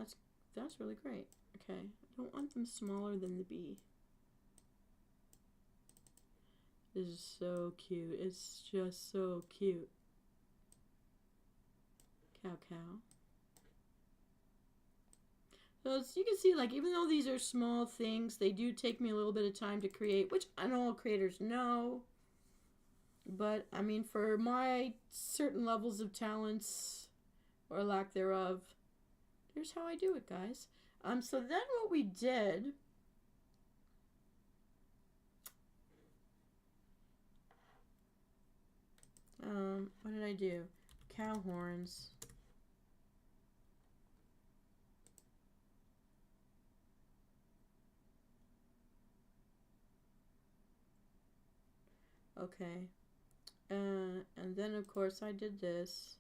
that's really great. Okay, I don't want them smaller than the bee. This is so cute. It's just so cute. Cow Cow. So you can see, like, even though these are small things, they do take me a little bit of time to create, which I know all creators know. But, I mean, for my certain levels of talents, or lack thereof, here's how I do it, guys. So then what we did... what did I do? Cow horns. Okay. And then, of course, I did this.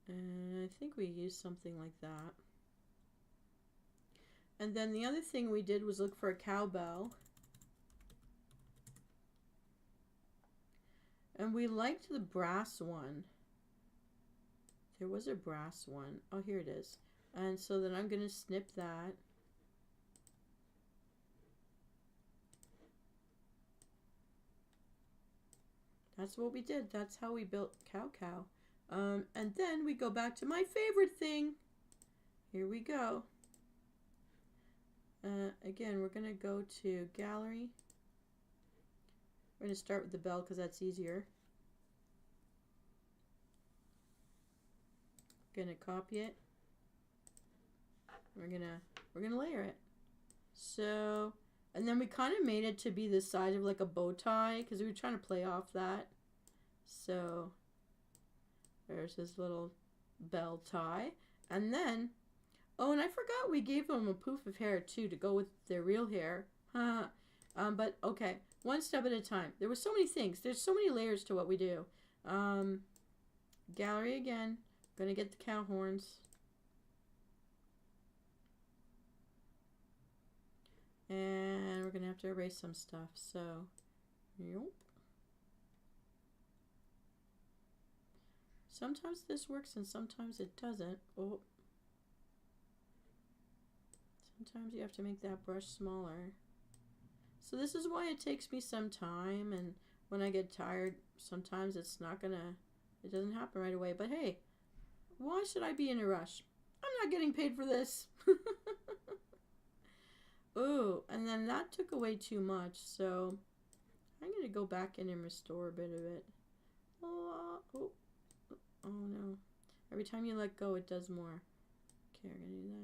And I think we used something like that. And then the other thing we did was look for a cowbell. And we liked the brass one. There was a brass one. Oh, here it is. And so then I'm going to snip that. That's what we did. That's how we built Cow Cow. And then we go back to my favorite thing. Here we go. Again, we're going to go to gallery. We're going to start with the bell because that's easier. Going to copy it. We're gonna layer it. So, and then we kind of made it to be the size of like a bow tie because we were trying to play off that. So there's this little bell tie. And then, oh, and I forgot we gave them a poof of hair too to go with their real hair. But okay, one step at a time. There were so many things. There's so many layers to what we do. Gallery again. Gonna get the cow horns. And we're gonna have to erase some stuff. So, yep. Sometimes this works and sometimes it doesn't. Oh. Sometimes you have to make that brush smaller. So this is why it takes me some time, and when I get tired, sometimes it's not gonna, it doesn't happen right away. But hey, why should I be in a rush? I'm not getting paid for this. Oh, and then that took away too much, so I'm going to go back in and restore a bit of it. Oh no. Every time you let go, it does more. Okay, we're going to do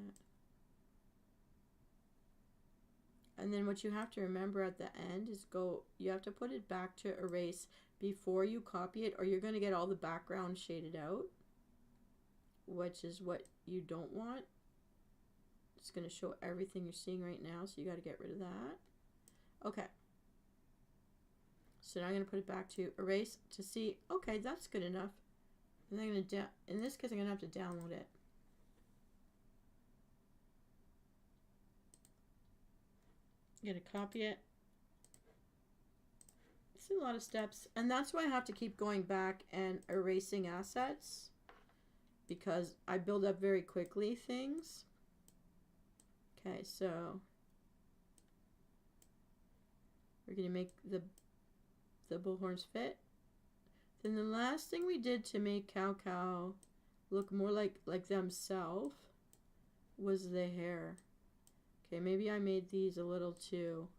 that. And then what you have to remember at the end is you have to put it back to erase before you copy it, or you're going to get all the background shaded out, which is what you don't want. It's going to show everything you're seeing right now, so you got to get rid of that. Okay. So now I'm going to put it back to erase to see, okay, that's good enough. And then I'm going to, in this case, I'm going to have to download it. I'm going to copy it. It's a lot of steps, and that's why I have to keep going back and erasing assets, because I build up very quickly things. Okay, so we're going to make the bullhorns fit. Then the last thing we did to make Cow Cow look more like themselves was the hair. Okay, maybe I made these a little too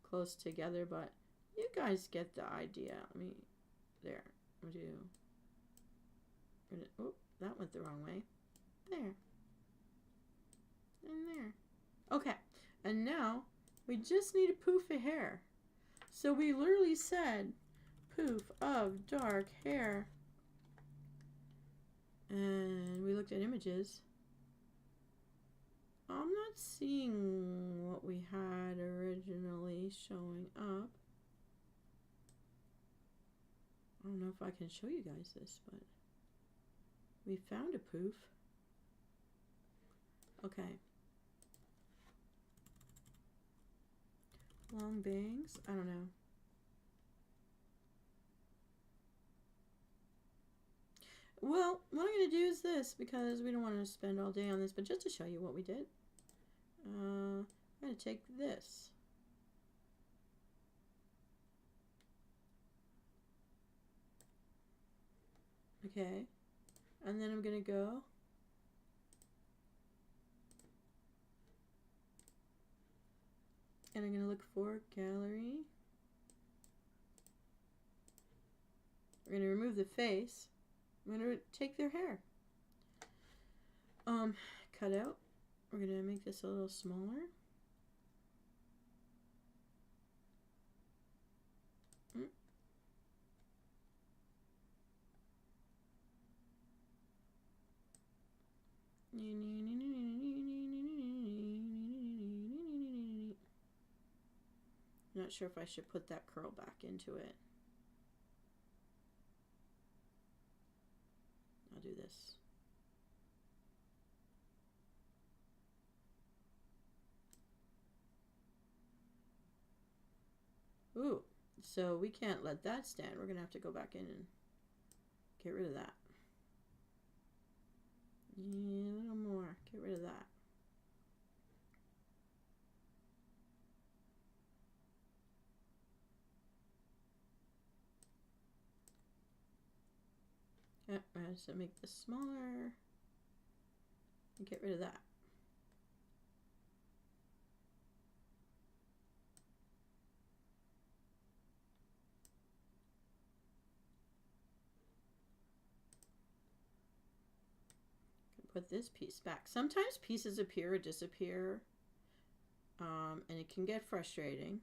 close together, but you guys get the idea. There. Oh, that went the wrong way. There. And there. Okay, and now we just need a poof of hair. So we literally said poof of dark hair. And we looked at images. I'm not seeing what we had originally showing up. I don't know if I can show you guys this, but we found a poof. Okay. Long bangs? I don't know. Well, what I'm going to do is this, because we don't want to spend all day on this, but just to show you what we did. I'm going to take this. Okay. And then I'm going to go and I'm going to look for gallery. We're going to remove the face. I'm going to take their hair. Cut out. We're going to make this a little smaller. Not sure if I should put that curl back into it. I'll do this. Ooh, so we can't let that stand. We're going to have to go back in and get rid of that. Yeah, a little more. Get rid of that. Yep, I have to make this smaller and get rid of that. Put this piece back. Sometimes pieces appear or disappear, and it can get frustrating.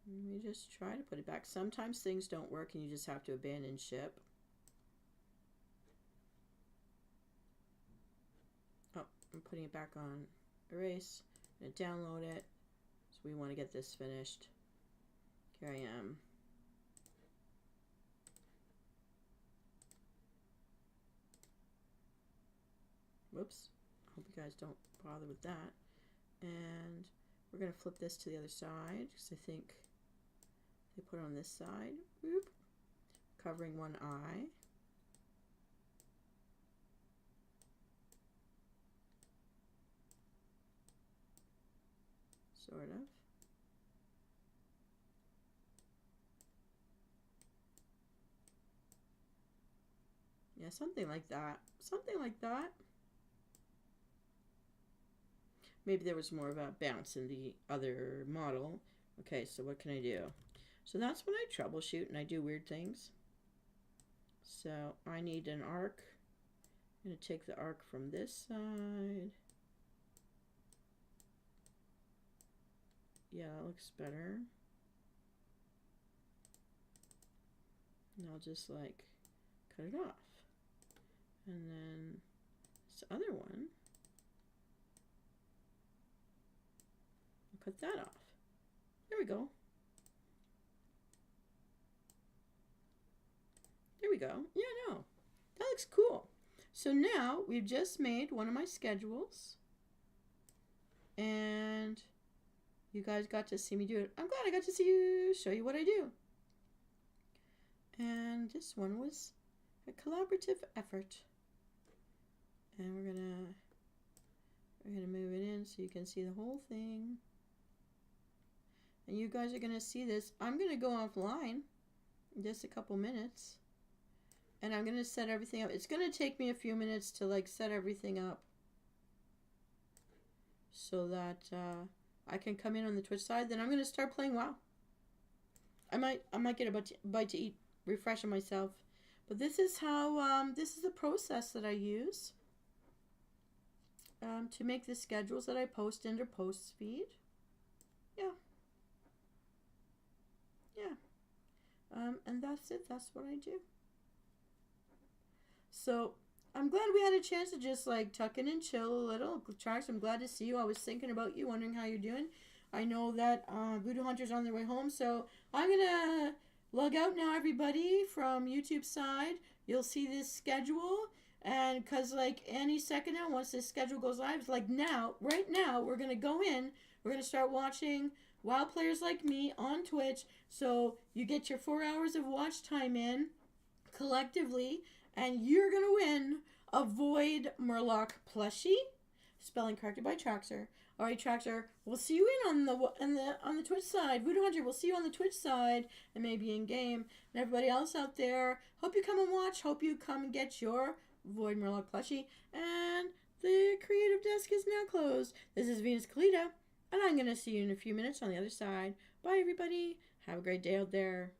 And we just try to put it back. Sometimes things don't work and you just have to abandon ship. Oh, I'm putting it back on erase. I'm going to download it. So we want to get this finished. Here I am. Whoops. I hope you guys don't bother with that. And we're going to flip this to the other side because I think they put it on this side. Whoop. Covering one eye. Sort of. Yeah, something like that. Something like that. Maybe there was more of a bounce in the other model. Okay, so what can I do? So that's when I troubleshoot and I do weird things. So I need an arc. I'm going to take the arc from this side. Yeah, that looks better. And I'll just like cut it off. And then this other one, I'll cut that off. There we go. There we go. Yeah, no, that looks cool. So now we've just made one of my schedules. And you guys got to see me do it. I'm glad I got to see you, show you what I do. And this one was a collaborative effort. And we're gonna move it in so you can see the whole thing. And you guys are gonna see this. I'm gonna go offline in just a couple minutes. And I'm gonna set everything up. It's gonna take me a few minutes to like set everything up so that I can come in on the Twitch side. Then I'm gonna start playing WoW. I might get a bite to eat, refreshing myself. But this is how this is the process that I use to make the schedules that I post into post feed. Yeah. And that's it. That's what I do. So I'm glad we had a chance to just like tuck in and chill a little. Charles, I'm glad to see you. I was thinking about you, wondering how you're doing. I know that Voodoo Hunter's on their way home, so I'm gonna log out now, everybody, from YouTube side. You'll see this schedule, and because like any second now, once this schedule goes live, it's like now, right now, we're gonna go in. We're gonna start watching WoW players like me on Twitch. So you get your 4 hours of watch time in collectively, and you're gonna win a Void Murloc plushie, spelling corrected by Traxxer. All right, Traxxer, we'll see you on the Twitch side. Voodoo Hunter, we'll see you on the Twitch side, and maybe in game. And everybody else out there, hope you come and watch. Hope you come and get your Void Murloc plushie. And the creative desk is now closed. This is Venus Callida, and I'm gonna see you in a few minutes on the other side. Bye, everybody. Have a great day out there.